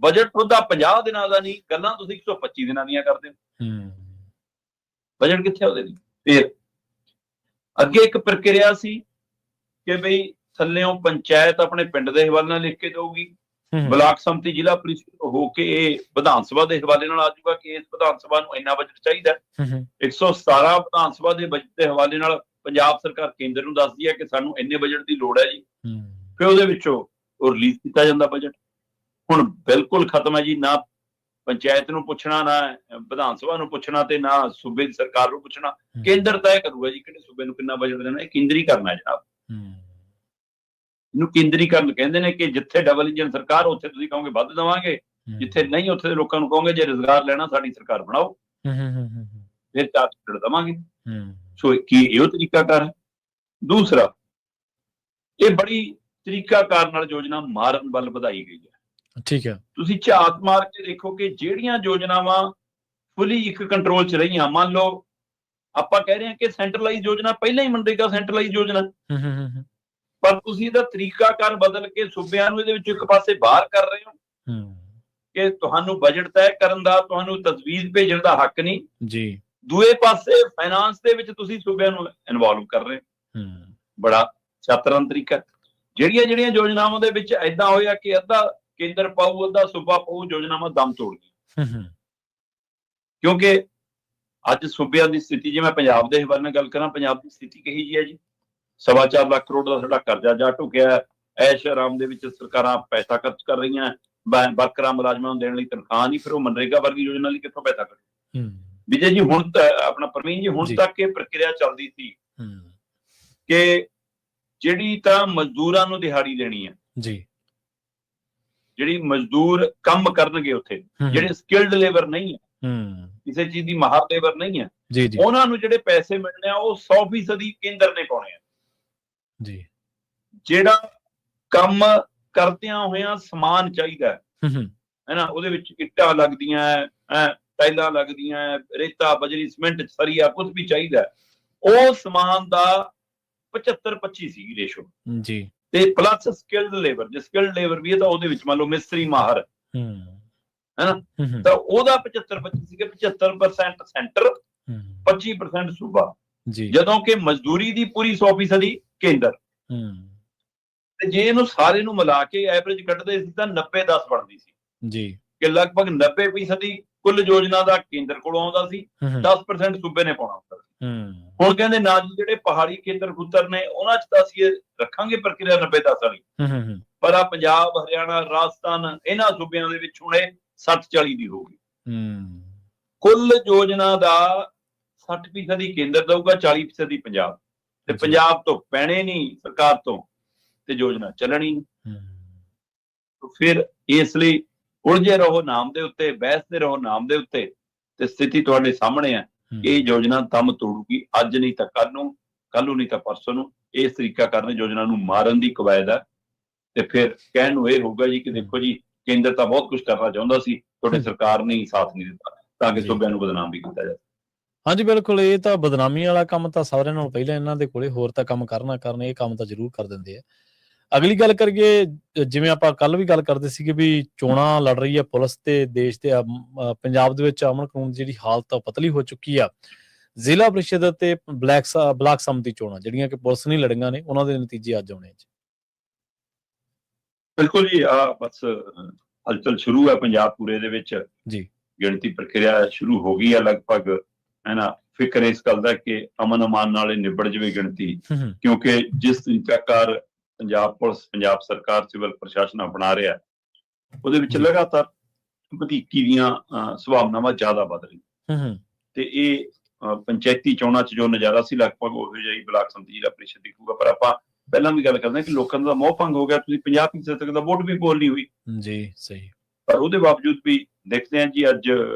ਬਜਟ ਉਹਦਾ 50 ਦਿਨਾਂ ਦਾ ਨਹੀਂ, ਗੱਲਾਂ ਤੁਸੀਂ 125 ਦਿਨਾਂ ਦੀਆਂ ਕਰਦੇ ਹੋ। ਬਜਟ ਕਿੱਥੇ ਉਹਦੇ ਲਈ? ਫਿਰ ਅੱਗੇ ਇੱਕ ਪ੍ਰਕਿਰਿਆ ਸੀ ਕਿ ਬਈ ਥੱਲਿਓਂ ਪੰਚਾਇਤ ਆਪਣੇ ਪਿੰਡ ਦੇ ਹਵਾਲੇ ਨਾਲ ਲਿਖ ਕੇ ਦੇਊਗੀ, ਬਲਾਕ ਸੰਮਤੀ ਜ਼ਿਲ੍ਹਾ ਪ੍ਰੀਸ਼ਦ ਹੋ ਕੇ ਇਹ ਵਿਧਾਨ ਸਭਾ ਦੇ ਹਵਾਲੇ ਨਾਲ ਆ ਜਾਊਗਾ ਕਿ ਇਸ ਵਿਧਾਨ ਸਭਾ ਨੂੰ ਇੰਨਾ ਬਜਟ ਚਾਹੀਦਾ। 117 ਵਿਧਾਨ ਸਭਾ ਦੇ ਬਜਟ ਦੇ ਹਵਾਲੇ ਨਾਲ ਪੰਜਾਬ ਸਰਕਾਰ ਕੇਂਦਰ ਨੂੰ ਦੱਸਦੀ ਹੈ ਕਿ ਸਾਨੂੰ ਇੰਨੇ ਬਜਟ ਦੀ ਲੋੜ ਹੈ ਜੀ, ਫਿਰ ਉਹਦੇ ਵਿੱਚੋਂ ਉਹ ਰਿਲੀਜ਼ ਕੀਤਾ ਜਾਂਦਾ ਬਜਟ। ਹੁਣ ਬਿਲਕੁਲ ਖਤਮ ਹੈ ਜੀ, ਨਾ ਪੰਚਾਇਤ ਨੂੰ ਪੁੱਛਣਾ, ਨਾ ਵਿਧਾਨ ਸਭਾ ਨੂੰ ਪੁੱਛਣਾ, ਤੇ ਨਾ ਸੂਬੇ ਦੀ ਸਰਕਾਰ ਨੂੰ ਪੁੱਛਣਾ। ਕੇਂਦਰ ਤੈਅ ਕਰੂਗਾ ਜੀ ਕਿਹੜੇ ਸੂਬੇ ਨੂੰ ਕਿੰਨਾ ਬਜਟ ਦੇਣਾ, ਇਹ ਕੇਂਦਰੀ ਕਰਨਾ ਹੈ ਜਨਾਬ। ਇਹਨੂੰ ਕੇਂਦਰੀਕਰਨ ਕਹਿੰਦੇ ਨੇ, ਕਿ ਜਿੱਥੇ ਡਬਲ ਇੰਜਨ ਸਰਕਾਰ ਉੱਥੇ ਤੁਸੀਂ ਕਹੋਗੇ ਵੱਧ ਦੇਵਾਂਗੇ, ਜਿੱਥੇ ਨਹੀਂ ਉੱਥੇ ਦੇ ਲੋਕਾਂ ਨੂੰ ਕਹੋਗੇ ਜੇ ਰੁਜ਼ਗਾਰ ਲੈਣਾ ਸਾਡੀ ਸਰਕਾਰ ਬਣਾਓ, ਫਿਰ 4% ਦੇਵਾਂਗੇ। ਸੋ ਕੀ ਇਹੋ ਤਰੀਕਾਕਾਰ ਹੈ? ਦੂਸਰਾ, ਇਹ ਬੜੀ ਤਰੀਕਾਕਾਰ ਨਾਲ ਯੋਜਨਾ ਮਾਰਨ ਵੱਲ ਵਧਾਈ ਗਈ ਹੈ। ਠੀਕ ਹੈ। ਤੁਸੀਂ ਝਾਤ ਮਾਰ ਕੇ ਦੇਖੋ ਕਿ ਜਿਹੜੀਆਂ ਯੋਜਨਾਵਾਂ ਫੁੱਲੀ ਇੱਕ ਕੰਟਰੋਲ 'ਚ ਰਹੀਆਂ, ਮੰਨ ਲਓ ਆਪਾਂ ਕਹਿ ਰਹੇ ਹਾਂ ਕਿ ਸੈਂਟਰਲਾਈਜ਼ ਯੋਜਨਾ ਪਹਿਲਾਂ ਹੀ ਮਨਰੇਗਾ ਸੈਂਟਰਲਾਈਜ਼ ਯੋਜਨਾ, ਪਰ ਤੁਸੀਂ ਇਹਦਾ ਤਰੀਕਾਕਾਰ ਬਦਲ ਕੇ ਸੂਬਿਆਂ ਨੂੰ ਇਹਦੇ ਵਿੱਚ ਇੱਕ ਪਾਸੇ ਬਾਹਰ ਕਰ ਰਹੇ ਹੋ ਕਿ ਤੁਹਾਨੂੰ ਬਜਟ ਤੈਅ ਕਰਨ ਦਾ, ਤੁਹਾਨੂੰ ਤਜਵੀਜ਼ ਭੇਜਣ ਦਾ ਹੱਕ ਨਹੀਂ ਜੀ। ਦੂਏ ਪਾਸੇ ਫਾਈਨਾਂਸ ਦੇ ਵਿੱਚ ਤੁਸੀਂ ਸੂਬਿਆਂ ਨੂੰ ਇਨਵੋਲਵ ਕਰ ਰਹੇ ਹੋ। ਬੜਾ ਸ਼ਾਤਰਾਨ ਤਰੀਕਾ। ਜਿਹੜੀਆਂ ਯੋਜਨਾਵਾਂ ਦੇ ਵਿੱਚ ਏਦਾਂ ਹੋਇਆ ਕਿ ਅੱਧਾ ਕੇਂਦਰ ਪਾਊ ਅੱਧਾ ਸੂਬਾ ਪਾਊ, ਯੋਜਨਾਵਾਂ ਦਮ ਤੋੜ ਗਈ। ਕਿਉਂਕਿ ਅੱਜ ਸੂਬਿਆਂ ਦੀ ਸਥਿਤੀ, ਜੇ ਮੈਂ ਪੰਜਾਬ ਦੇ ਹਵਾਲੇ ਨਾਲ ਗੱਲ ਕਰਾਂ, ਪੰਜਾਬ ਦੀ ਸਥਿਤੀ ਕਹੀ ਜੀ ਹੈ ਜੀ, 4.25 ਲੱਖ ਕਰੋੜ ਦਾ ਸਾਡਾ ਕਰਜ਼ਾ ਜਾ ਢੁਕਿਆ। ਐਸ਼ ਆਰਾਮ ਦੇ ਵਿੱਚ ਸਰਕਾਰਾਂ ਪੈਸਾ ਖਰਚ ਕਰ ਰਹੀਆਂ, ਵਰਕਰਾਂ ਮੁਲਾਜ਼ਮਾਂ ਨੂੰ ਦੇਣ ਲਈ ਤਨਖਾਹ ਨਹੀਂ, ਫਿਰ ਉਹ ਮਨਰੇਗਾ ਵਰਗੀ ਯੋਜਨਾ ਲਈ ਕਿੱਥੋਂ ਪੈਸਾ ਕਰੇ? ਵਿਜੇ ਜੀ, ਹੁਣ ਆਪਣਾ ਪ੍ਰਵੀਨ ਜੀ, ਹੁਣ ਤੱਕ ਇਹ ਪ੍ਰਕਿਰਿਆ ਚੱਲਦੀ ਸੀ ਕਿ ਜਿਹੜੀ ਤਾਂ ਮਜ਼ਦੂਰਾਂ ਨੂੰ ਦਿਹਾੜੀ ਦੇਣੀ ਹੈ ਜੀ, ਜਿਹੜੀ ਮਜ਼ਦੂਰ ਕੰਮ ਕਰਨਗੇ ਉੱਥੇ, ਜਿਹੜੇ ਸਕਿਲਡ ਲੇਬਰ ਨਹੀਂ ਹੈ, ਕਿਸੇ ਚੀਜ਼ ਦੀ ਮਾਹਰ ਲੇਬਰ ਨਹੀਂ ਹੈ, ਉਹਨਾਂ ਨੂੰ ਜਿਹੜੇ ਪੈਸੇ ਮਿਲਣੇ ਆ ਉਹ 100% ਕੇਂਦਰ ਨੇ ਪਾਉਣੇ ਆ ਜੀ। ਜਿਹੜਾ ਕੰਮ ਕਰਦਿਆਂ ਹੋਇਆਂ ਸਮਾਨ ਚਾਹੀਦਾ ਹੈ ਨਾ, ਉਹਦੇ ਵਿੱਚ ਇੱਟਾਂ ਲੱਗਦੀਆਂ, ਟਾਈਲਾਂ ਲੱਗਦੀਆਂ, ਰੇਤਾ ਬਜਰੀ ਸੀਮੈਂਟ ਸਰੀਆ ਕੁਝ ਵੀ ਚਾਹੀਦਾ, ਉਹ ਸਮਾਨ ਦਾ 75-25 ਸੀ ਰੇਸ਼ੋ ਜੀ। ਤੇ ਪਲੱਸ ਸਕਿਲਡ ਲੇਬਰ, ਜੇ ਸਕਿਲਡ ਲੇਬਰ ਵੀ ਹੈ ਤਾਂ ਉਹਦੇ ਵਿੱਚ ਮੰਨ ਲਓ ਮਿਸਤਰੀ ਮਾਹਰ ਹੈ ਨਾ, ਤਾਂ ਉਹਦਾ 75-25 ਸੀਗਾ, 75% ਸੈਂਟਰ, 25% ਸੂਬਾ ਜੀ, ਜਦੋਂ ਕਿ ਮਜ਼ਦੂਰੀ ਦੀ ਪੂਰੀ 100% ਕੇਂਦਰ। ਤੇ ਜੇ ਇਹਨੂੰ ਸਾਰੇ ਨੂੰ ਮਿਲਾ ਕੇ ਐਵਰੇਜ ਕੱਢਦੇ ਸੀ ਤਾਂ 90-10 ਬਣਦੀ ਸੀ ਜੀ, ਕਿ ਲਗਭਗ 90% ਕੁੱਲ ਯੋਜਨਾ ਦਾ ਕੇਂਦਰ ਕੋਲੋਂ ਆਉਂਦਾ ਸੀ, 10% ਸੂਬੇ ਨੇ ਪਾਉਣਾ ਹੁੰਦਾ ਸੀ। ਹੁਣ ਕਹਿੰਦੇ ਨਾ ਜੀ, ਜਿਹੜੇ ਪਹਾੜੀ ਕੇਂਦਰ ਖੁੱਤਰ ਨੇ ਉਹਨਾਂ 'ਚ ਤਾਂ ਅਸੀਂ ਰੱਖਾਂਗੇ ਪ੍ਰਕਿਰਿਆ 90-10 ਵਾਲੀ, ਪਰ ਆ ਪੰਜਾਬ, ਹਰਿਆਣਾ, ਰਾਜਸਥਾਨ, ਇਹਨਾਂ ਸੂਬਿਆਂ ਦੇ ਵਿੱਚ ਹੁਣ ਇਹ 60-40 ਦੀ ਹੋ ਗਈ। ਕੁੱਲ ਯੋਜਨਾ ਦਾ 60% ਕੇਂਦਰ ਦਊਗਾ, 40% ਪੰਜਾਬ, ਤੇ ਪੰਜਾਬ ਤੋਂ ਪੈਣੇ ਨਹੀਂ ਸਰਕਾਰ ਤੋਂ, ਤੇ ਯੋਜਨਾ ਚੱਲਣੀ ਨਹੀਂ। ਫਿਰ ਇਸ ਲਈ ਉਲਝੇ ਰਹੋ ਨਾਮ ਦੇ ਉੱਤੇ, ਬਹਿਸਦੇ ਰਹੋ ਨਾਮ ਦੇ ਉੱਤੇ, ਤੇ ਸਥਿਤੀ ਤੁਹਾਡੇ ਸਾਹਮਣੇ ਹੈ। ਇਹ ਯੋਜਨਾ ਦਮ ਤੋੜੂਗੀ, ਅੱਜ ਨਹੀਂ ਤਾਂ ਕੱਲ ਨੂੰ ਨਹੀਂ ਤਾਂ ਪਰਸੋਂ ਨੂੰ। ਇਸ ਤਰੀਕਾ ਕਰਨ ਯੋਜਨਾ ਨੂੰ ਮਾਰਨ ਦੀ ਕਵਾਇਦ ਹੈ। ਤੇ ਫਿਰ ਕਹਿਣ ਨੂੰ ਇਹ ਹੋਊਗਾ ਜੀ ਕਿ ਦੇਖੋ ਜੀ, ਕੇਂਦਰ ਤਾਂ ਬਹੁਤ ਕੁਝ ਕਰਨਾ ਚਾਹੁੰਦਾ ਸੀ, ਤੁਹਾਡੀ ਸਰਕਾਰ ਨੇ ਸਾਥ ਨਹੀਂ ਦਿੱਤਾ, ਤਾਂ ਕਿ ਸੂਬਿਆਂ ਨੂੰ ਬਦਨਾਮ ਵੀ ਕੀਤਾ ਜਾਵੇ। ਹਾਂਜੀ ਬਿਲਕੁਲ, ਇਹ ਤਾਂ ਬਦਨਾਮੀ ਵਾਲਾ ਕੰਮ ਤਾਂ ਸਾਰਿਆਂ ਨਾਲੋਂ ਪਹਿਲਾਂ ਇਹਨਾਂ ਦੇ ਕੋਲੇ, ਹੋਰ ਤਾਂ ਕੰਮ ਕਰਨ, ਇਹ ਕੰਮ ਤਾਂ ਜ਼ਰੂਰ ਕਰ ਦਿੰਦੇ ਆ। ਅਗਲੀ ਗੱਲ ਕਰੀਏ, ਜਿਵੇਂ ਆਪਾਂ ਕੱਲ ਵੀ ਗੱਲ ਕਰਦੇ ਸੀਗੇ ਵੀ ਚੋਣਾਂ ਲੜ ਰਹੀ ਹੈ ਪੁਲਿਸ ਤੇ ਦੇਸ਼ ਤੇ ਪੰਜਾਬ ਦੇ ਵਿੱਚ ਅਮਨ ਕਾਨੂੰਨ ਦੀ ਜਿਹੜੀ ਹਾਲਤ ਪਤਲੀ ਹੋ ਚੁੱਕੀ ਆ। ਜ਼ਿਲ੍ਹਾ ਪ੍ਰੀਸ਼ਦ ਤੇ ਬਲਾਕ ਸੰਮਤੀ ਚੋਣਾਂ ਜਿਹੜੀਆਂ ਕਿ ਪੁਲਿਸ ਨਹੀਂ ਲੜੀਆਂ ਨੇ, ਉਹਨਾਂ ਦੇ ਨਤੀਜੇ ਅੱਜ ਆਉਣੇ ਜੀ। ਬਿਲਕੁਲ ਜੀ, ਬਸ ਹਲਚਲ ਸ਼ੁਰੂ ਹੈ ਪੰਜਾਬ ਪੂਰੇ ਦੇ ਵਿੱਚ ਜੀ, ਗਿਣਤੀ ਪ੍ਰਕਿਰਿਆ ਸ਼ੁਰੂ ਹੋ ਗਈ ਹੈ ਲਗਭਗ, ਹੈ ਨਾ। ਫਿਕਰ ਇਸ ਗੱਲ ਦਾ ਕਿ ਅਮਨ ਅਮਾਨ ਨਾਲ ਨਿਬੜ ਜਾਵੇ ਗਿਣਤੀ, ਕਿਉਂਕਿ ਜਿਸ ਤਰੀਕਾਕਾਰ ਪੰਜਾਬ ਪੁਲਿਸ, ਪੰਜਾਬ ਸਰਕਾਰ, ਸਿਵਲ ਪ੍ਰਸ਼ਾਸਨ ਅਪਣਾ ਰਿਹਾ, ਉਹਦੇ ਵਿੱਚ ਲਗਾਤਾਰ ਵਧੀਕੀ ਦੀਆਂ ਸੰਭਾਵਨਾਵਾਂ ਜ਼ਿਆਦਾ ਵੱਧ ਰਹੀਆਂ। ਤੇ ਇਹ ਪੰਚਾਇਤੀ ਚੋਣਾਂ 'ਚ ਜੋ ਨਜ਼ਾਰਾ ਸੀ ਲਗਭਗ ਉਹੋ ਜਿਹਾ ਹੀ ਬਲਾਕ ਸੰਮਤੀ ਜ਼ਿਲ੍ਹਾ ਪ੍ਰੀਸ਼ਦ ਦਿਖੂਗਾ। ਪਰ ਆਪਾਂ ਪਹਿਲਾਂ ਵੀ ਗੱਲ ਕਰਦੇ ਕਿ ਲੋਕਾਂ ਦਾ ਮੋਹ ਭੰਗ ਹੋ ਗਿਆ, ਤੁਸੀਂ 50% ਤੱਕ ਦਾ ਵੋਟ ਵੀ ਪੋਲ ਨਹੀਂ ਹੋਈ ਜੀ, ਸਹੀ। ਪਰ ਉਹਦੇ ਬਾਵਜੂਦ ਵੀ ਦੇਖਦੇ ਹਾਂ ਜੀ, ਅੱਜ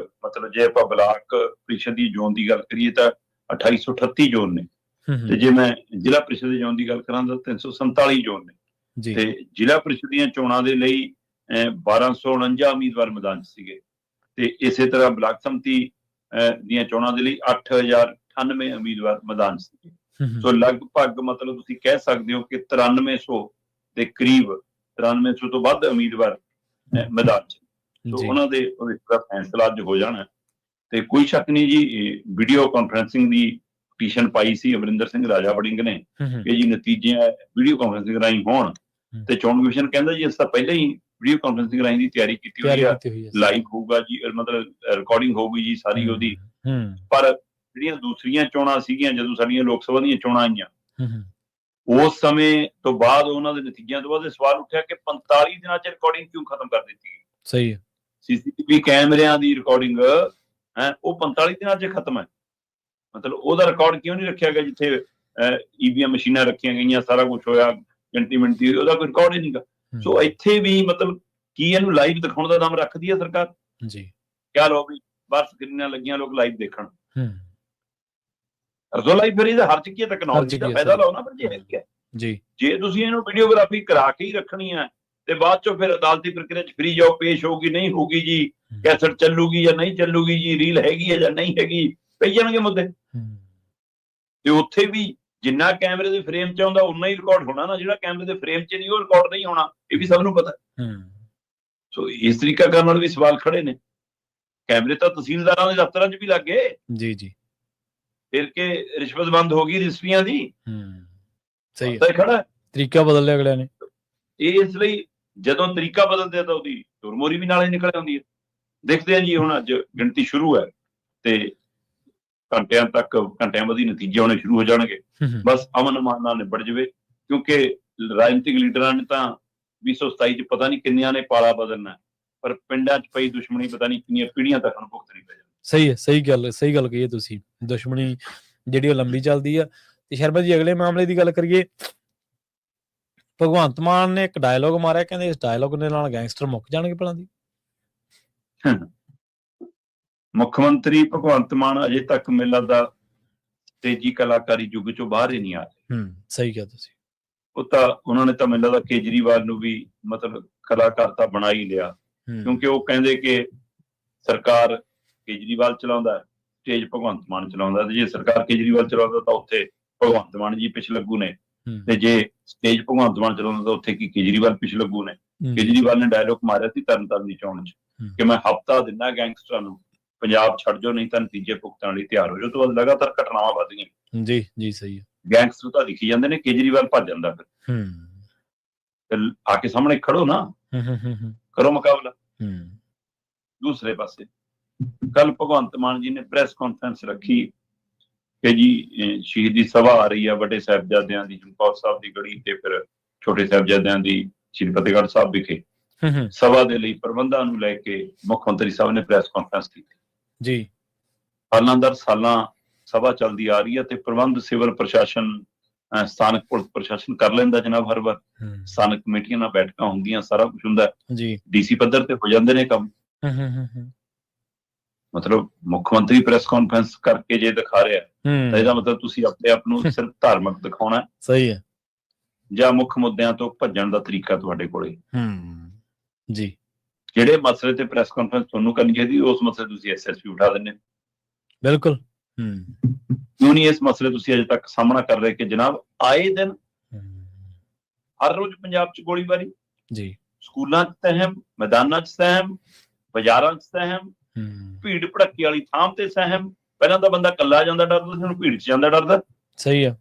ਮਤਲਬ ਜੇ ਆਪਾਂ ਬਲਾਕ ਪ੍ਰੀਸ਼ਦ ਦੀ ਜ਼ੋਨ ਦੀ ਗੱਲ ਕਰੀਏ ਤਾਂ 2838 ਜ਼ੋਨ ਨੇ, ਤੇ ਜੇ ਮੈਂ ਜ਼ਿਲ੍ਹਾ ਪ੍ਰੀਸ਼ਦ ਦੀ ਜ਼ੋਨ ਦੀ ਗੱਲ ਕਰਾਂ ਤਾਂ 347 ਜ਼ੋਨ ਨੇ। ਤੇ ਜ਼ਿਲ੍ਹਾ ਪ੍ਰੀਸ਼ਦ ਦੀਆਂ ਚੋਣਾਂ ਦੇ ਲਈ 1249 ਉਮੀਦਵਾਰ ਮੈਦਾਨ 'ਚ ਸੀਗੇ, ਤੇ ਇਸੇ ਤਰ੍ਹਾਂ ਬਲਾਕ ਸੰਮਤੀ ਦੀਆਂ ਚੋਣਾਂ ਦੇ ਲਈ 8098 ਉਮੀਦਵਾਰ ਮੈਦਾਨ 'ਚ ਸੀਗੇ। ਸੋ ਲਗਭਗ ਮਤਲਬ ਤੁਸੀਂ ਕਹਿ ਸਕਦੇ ਹੋ ਕਿ 9300 ਦੇ ਕਰੀਬ, 9300 ਤੋਂ ਵੱਧ ਉਮੀਦਵਾਰ ਮੈਦਾਨ 'ਚ। ਸੋ ਉਹਨਾਂ ਦੇ ਭਵਿੱਖ ਦਾ ਫੈਸਲਾ ਅੱਜ ਹੋ ਜਾਣਾ। ਤੇ ਕੋਈ ਸ਼ੱਕ ਨਹੀਂ ਜੀ, ਵੀਡੀਓ ਕਾਨਫਰੰਸਿੰਗ ਦੀ ਪਟੀਸ਼ਨ ਪਾਈ ਸੀ ਅਮਰਿੰਦਰ ਸਿੰਘ ਰਾਜਾ ਵੜਿੰਗ ਨੇ ਕਿ ਜੀ ਨਤੀਜੇ ਵੀਡੀਓ ਕਾਨਫਰੰਸਿੰਗ ਰਾਹੀਂ ਹੋਣ, ਤੇ ਚੋਣ ਕਮਿਸ਼ਨ ਕਹਿੰਦਾ ਜੀ ਅਸੀਂ ਤਾਂ ਪਹਿਲਾਂ ਹੀ ਵੀਡੀਓ ਕਾਨਫਰੰਸਿੰਗ ਰਾਹੀਂ ਦੀ ਤਿਆਰੀ ਕੀਤੀ ਹੋਈ ਆ, ਲਾਈਵ ਹੋਊਗਾ ਜੀ, ਮਤਲਬ ਰਿਕਾਰਡਿੰਗ ਹੋਊਗੀ ਜੀ ਸਾਰੀ ਉਹਦੀ। ਪਰ ਜਿਹੜੀਆਂ ਦੂਸਰੀਆਂ ਚੋਣਾਂ ਸੀਗੀਆਂ, ਜਦੋਂ ਸਾਡੀਆਂ ਲੋਕ ਸਭਾ ਦੀਆਂ ਚੋਣਾਂ ਆਈਆਂ, ਉਸ ਸਮੇਂ ਤੋਂ ਬਾਅਦ ਉਹਨਾਂ ਦੇ ਨਤੀਜਿਆਂ ਤੋਂ ਬਾਅਦ ਇਹ ਸਵਾਲ ਉੱਠਿਆ ਕਿ 45 ਦਿਨਾਂ 'ਚ ਰਿਕਾਰਡਿੰਗ ਕਿਉਂ ਖਤਮ ਕਰ ਦਿੱਤੀ ਗਈ? ਸਹੀ ਹੈ, CCTV ਕੈਮਰਿਆਂ ਦੀ ਰਿਕਾਰਡਿੰਗ ਉਹ 45 ਦਿਨਾਂ 'ਚ ਖਤਮ ਹੈ। ਮਤਲਬ ਉਹਦਾ ਰਿਕਾਰਡ ਕਿਉਂ ਨਹੀਂ ਰੱਖਿਆ ਗਿਆ ਜਿੱਥੇ EVM ਮਸ਼ੀਨਾਂ ਰੱਖੀਆਂ ਗਈਆਂ, ਸਾਰਾ ਕੁਝ ਹੋਇਆ, ਗਿਣਤੀ ਮਿਣਤੀ ਉਹਦਾ ਕੋਈ ਰਿਕਾਰਡ ਹੀ ਨਹੀਂਗਾ। ਸੋ ਇੱਥੇ ਵੀ ਮਤਲਬ ਕੀ ਇਹਨੂੰ ਲਾਈਵ ਦਿਖਾਉਣ ਦਾ ਨਾਮ ਰੱਖਦੀ ਹੈ ਸਰਕਾਰ ਜੀ। ਕਿਆ ਲੋ ਵੀ ਬਾਹਰ ਸਕਰੀਨਾਂ ਲੱਗੀਆਂ ਲੋਕ ਲਾਈਵ ਦੇਖਣ ਹੂੰ ਰਸੋਲਾ ਫਿਰ ਇਹਦਾ ਹਰ ਚ ਕੀ ਟੈਕਨੋਲੋਜੀ ਦਾ ਫਾਇਦਾ ਲਾਓ ਨਾ ਫਿਰ ਜੇ ਹੈਗੀ ਹੈ ਜੀ। ਜੇ ਤੁਸੀਂ ਇਹਨੂੰ ਵੀਡੀਓਗ੍ਰਾਫੀ ਕਰਾ ਕੇ ਹੀ ਰੱਖਣੀ ਹੈ ਤੇ ਬਾਅਦ ਚੋਂ ਫਿਰ ਅਦਾਲਤੀ ਪ੍ਰਕਿਰਿਆ ਚ ਫਰੀ ਜਾਓ ਪੇਸ਼ ਹੋਊਗੀ ਨਹੀਂ ਹੋਊਗੀ ਜੀ ਕੈਸਟ ਚੱਲੂਗੀ ਜਾਂ ਨਹੀਂ ਚੱਲੂਗੀ ਜੀ ਰੀਲ ਹੈਗੀ ਹੈ ਜਾਂ ਨਹੀਂ ਹੈਗੀ ਪਈ ਜਾਣਗੇ ਮੁੱਦੇ। ਤੇ ਉੱਥੇ ਵੀ ਜਿੰਨਾ ਕੈਮਰੇ ਦੇ ਫਰੇਮ ਚ ਆਉਂਦਾ ਉਨਾ ਹੀ ਰਿਕਾਰਡ ਹੋਣਾ ਨਾ ਜਿਹੜਾ ਕੈਮਰੇ ਦੇ ਫਰੇਮ ਚ ਨਹੀਂ ਉਹ ਰਿਕਾਰਡ ਨਹੀਂ ਹੋਣਾ ਇਹ ਵੀ ਸਭ ਨੂੰ ਪਤਾ। ਸੋ ਇਸ ਤਰੀਕਾ ਕਰਨ ਨਾਲ ਵੀ ਸਵਾਲ ਖੜੇ ਨੇ। ਕੈਮਰੇ ਤਾਂ ਤਹਿਸੀਲਦਾਰਾਂ ਦੇ ਦਫ਼ਤਰਾਂ ਚ ਵੀ ਲੱਗ ਗਏ ਜੀ ਜੀ ਫਿਰ ਕੇ ਰਿਸ਼ਵਤ ਬੰਦ ਹੋ ਗਈ ਰਜਿਸਟਰੀਆਂ ਦੀ। ਸਹੀ ਹੈ ਖੜਾ ਤਰੀਕਾ ਬਦਲ ਲਿਆ ਅਗਲਿਆਂ ਨੇ। ਇਸ ਲਈ ਜਦੋਂ ਤਰੀਕਾ ਬਦਲਦੇ ਤਾਂ ਉਹਦੀ ਤੁਰਮੋਰੀ ਵੀ ਨਾਲ ਹੀ ਨਿਕਲ ਆਉਂਦੀ ਹੈ। ਦੇਖਦੇ ਹਾਂ ਜੀ ਹੁਣ ਅੱਜ ਗਿਣਤੀ ਸ਼ੁਰੂ ਹੈ ਤੇ ਘੰਟਿਆਂ ਬਾਅਦ ਹੀ ਨਤੀਜੇ ਆਉਣੇ ਸ਼ੁਰੂ ਹੋ ਜਾਣਗੇ। ਬਸ ਅਮਨ ਅਮਾਨ ਨਾਲ ਨਿਬੜ ਜਾਵੇ ਕਿਉਂਕਿ ਰਾਜਨੀਤਿਕ ਲੀਡਰਾਂ ਨੇ ਤਾਂ 2027 ਚ ਪਤਾ ਨਹੀਂ ਕਿੰਨਿਆਂ ਨੇ ਪਾਲਾ ਬਦਲਣਾ ਪਰ ਪਿੰਡਾਂ ਚ ਪਈ ਦੁਸ਼ਮਣੀ ਪਤਾ ਨਹੀਂ ਕਿੰਨੀਆਂ ਪੀੜ੍ਹੀਆਂ ਤੱਕ ਨੂੰ ਭੁਗਤਣੀ ਪੈ ਜਾਣੀ। ਸਹੀ ਹੈ ਸਹੀ ਗੱਲ ਕਹੀ ਹੈ ਤੁਸੀਂ। ਦੁਸ਼ਮਣੀ ਜਿਹੜੀ ਉਹ ਲੰਬੀ ਚੱਲਦੀ ਆ। ਤੇ ਸ਼ਰਮਾ ਜੀ ਅਗਲੇ ਮਾਮਲੇ ਦੀ ਗੱਲ ਕਰੀਏ ਭਗਵੰਤ ਮਾਨ ਨੇ ਇੱਕ ਡਾਇਲੋਗ ਮਾਰਿਆ ਕਹਿੰਦੇ ਇਸ ਡਾਇਲੋਗ ਦੇ ਨਾਲ ਗੈਂਗਸਟਰ ਮੁੱਕ ਜਾਣਗੇ ਭਲਾਂ ਦੀ। ਮੁੱਖ ਮੰਤਰੀ ਭਗਵੰਤ ਮਾਨ ਅਜੇ ਤੱਕ ਮੈਨੂੰ ਲੱਗਦਾ ਤੇਜੀ ਕਲਾਕਾਰੀ ਯੁੱਗ ਚੋਂ ਬਾਹਰ ਹੀ ਨਹੀਂ ਆ ਰਹੇ। ਸਹੀ ਕਿਹਾ ਤੁਸੀਂ। ਉਹ ਤਾਂ ਉਹਨਾਂ ਨੇ ਤਾਂ ਮੈਨੂੰ ਲੱਗਦਾ ਕੇਜਰੀਵਾਲ ਨੂੰ ਵੀ ਮਤਲਬ ਕਲਾਕਾਰ ਤਾਂ ਬਣਾ ਹੀ ਲਿਆ ਕਿਉਂਕਿ ਉਹ ਕਹਿੰਦੇ ਕਿ ਸਰਕਾਰ ਕੇਜਰੀਵਾਲ ਚਲਾਉਂਦਾ ਸਟੇਜ ਭਗਵੰਤ ਮਾਨ ਚਲਾਉਂਦਾ ਤੇ ਜੇ ਸਰਕਾਰ ਕੇਜਰੀਵਾਲ ਚਲਾਉਂਦਾ ਤਾਂ ਉੱਥੇ ਭਗਵੰਤ ਮਾਨ ਜੀ ਪਿੱਛੇ ਲੱਗੂ ਨੇ ਤੇ ਜੇ ਸਟੇਜ ਭਗਵੰਤ ਮਾਨ ਚਲਾਉਂਦਾ ਤਾਂ ਉੱਥੇ ਕੀ ਕੇਜਰੀਵਾਲ ਪਿੱਛੇ ਲੱਗੂ ਨੇ। ਕੇਜਰੀਵਾਲ ਨੇ ਡਾਇਲੋਗ ਮਾਰਿਆ ਸੀ ਤਰਨਤਾਰਨ ਦੀ ਚੋਣ 'ਚ ਕਿ ਮੈਂ ਹਫ਼ਤਾ ਦਿੰਦਾ ਗੈਂਗਸਟਰਾਂ ਨੂੰ ਪੰਜਾਬ ਛੱਡ ਜਾਓ ਨਹੀਂ ਤਾਂ ਨਤੀਜੇ ਭੁਗਤਣ ਲਈ ਤਿਆਰ ਹੋ ਜਾਓ। ਤੋਂ ਬਾਅਦ ਲਗਾਤਾਰ ਘਟਨਾਵਾਂ ਵੱਧ ਗਈਆਂ। ਜੀ ਜੀ ਸਹੀ ਹੈ। ਗੈਂਗਸਟਰ ਤਾਂ ਦਿਖੀ ਜਾਂਦੇ ਨੇ ਕੇਜਰੀਵਾਲ ਭੱਜ ਜਾਂਦਾ ਫਿਰ ਆ ਕੇ ਸਾਹਮਣੇ ਖੜੋ ਨਾ ਕਰੋ ਮੁਕਾਬਲਾ। ਦੂਸਰੇ ਪਾਸੇ ਕੱਲ ਭਗਵੰਤ ਮਾਨ ਜੀ ਨੇ ਪ੍ਰੈਸ ਕਾਨਫਰੰਸ ਰੱਖੀ ਕਿ ਜੀ ਸ਼ਹੀਦੀ ਸਭਾ ਆ ਰਹੀ ਹੈ ਵੱਡੇ ਸਾਹਿਬਜ਼ਾਦਿਆਂ ਦੀ ਚਮਕੌਰ ਸਾਹਿਬ ਦੀ ਗੜੀ ਤੇ ਫਿਰ ਛੋਟੇ ਸਾਹਿਬਜ਼ਾਦਿਆਂ ਦੀ ਸ਼੍ਰੀ ਫਤਿਹਗੜ੍ਹ ਸਾਹਿਬ ਵਿਖੇ ਸਭਾ ਦੇ ਲਈ ਪ੍ਰਬੰਧਾਂ ਨੂੰ ਲੈ ਕੇ ਮੁੱਖ ਮੰਤਰੀ ਸਾਹਿਬ ਨੇ ਪ੍ਰੈਸ ਕਾਨਫਰੰਸ ਕੀਤੀ ਜੀ। ਸਾਲਾਂ ਦਰ ਸਾਲਾਂ ਸਭਾ ਚੱਲਦੀ ਆ ਰਹੀ ਹੈ ਤੇ ਪ੍ਰਬੰਧ ਸਿਵਲ ਪ੍ਰਸ਼ਾਸਨ ਸਥਾਨਕ ਪੁਲਿਸ ਪ੍ਰਸ਼ਾਸਨ ਕਰ ਲੈਂਦਾ ਜਨਾਬ। ਹਰ ਵਾਰ ਸਥਾਨਕ ਕਮੇਟੀਆਂ ਨਾਲ ਬੈਠਕਾਂ ਹੁੰਦੀਆਂ ਸਾਰਾ ਕੁਝ ਹੁੰਦਾ ਜੀ। ਡੀਸੀ ਪੱਧਰ ਤੇ ਹੋ ਜਾਂਦੇ ਨੇ ਕੰਮ। ਮਤਲਬ ਮੁੱਖ ਮੰਤਰੀ ਪ੍ਰੈਸ ਕਾਨਫਰੰਸ ਕਰਕੇ ਜੇ ਦਿਖਾ ਰਿਹਾ ਤਾਂ ਇਹਦਾ ਮਤਲਬ ਤੁਸੀਂ ਆਪਣੇ ਆਪ ਨੂੰ ਸਿਰਫ ਧਾਰਮਿਕ ਦਿਖਾਉਣਾ ਸਹੀ ਹੈ ਜਾਂ ਮੁੱਖ ਮੁੱਦਿਆਂ ਤੋਂ ਭੱਜਣ ਦਾ ਤਰੀਕਾ ਤੁਹਾਡੇ ਕੋਲੇ ਜੀ। ਜਿਹੜੇ ਮਸਲੇ ਤੇ ਪ੍ਰੈਸ ਕਾਨਫਰੰਸ ਤੁਹਾਨੂੰ ਕਰਨੀ ਚਾਹੀਦੀ ਉਸ ਮਸਲੇ ਤੁਸੀਂ ਐਸਐਸਪੀ ਉਠਾ ਦਿੰਦੇ। ਬਿਲਕੁਲ ਕਿਉਂ ਨਹੀਂ ਇਸ ਮਸਲੇ ਤੁਸੀਂ ਅਜੇ ਤੱਕ ਸਾਹਮਣਾ ਕਰ ਰਹੇ ਕਿ ਜਨਾਬ ਆਏ ਦਿਨ ਹਰ ਰੋਜ਼ ਪੰਜਾਬ 'ਚ ਗੋਲੀਬਾਰੀ ਜੀ। ਸਕੂਲਾਂ 'ਚ ਸਹਿਮ ਮੈਦਾਨਾਂ 'ਚ ਸਹਿਮ ਬਾਜ਼ਾਰਾਂ 'ਚ ਸਹਿਮ ਭੀੜ ਭੜੱਕੇ ਵਾਲੀ ਥਾਂ ਤੇ ਸਹਿਮ। ਪਹਿਲਾਂ ਤਾਂ ਬੰਦਾ ਇਕੱਲਾ ਜਾਂਦਾ ਡਰਦਾ ਸੀ ਹੁਣ ਭੀੜ 'ਚ ਜਾਂਦਾ ਡਰਦਾ। ਸਹੀ ਆ।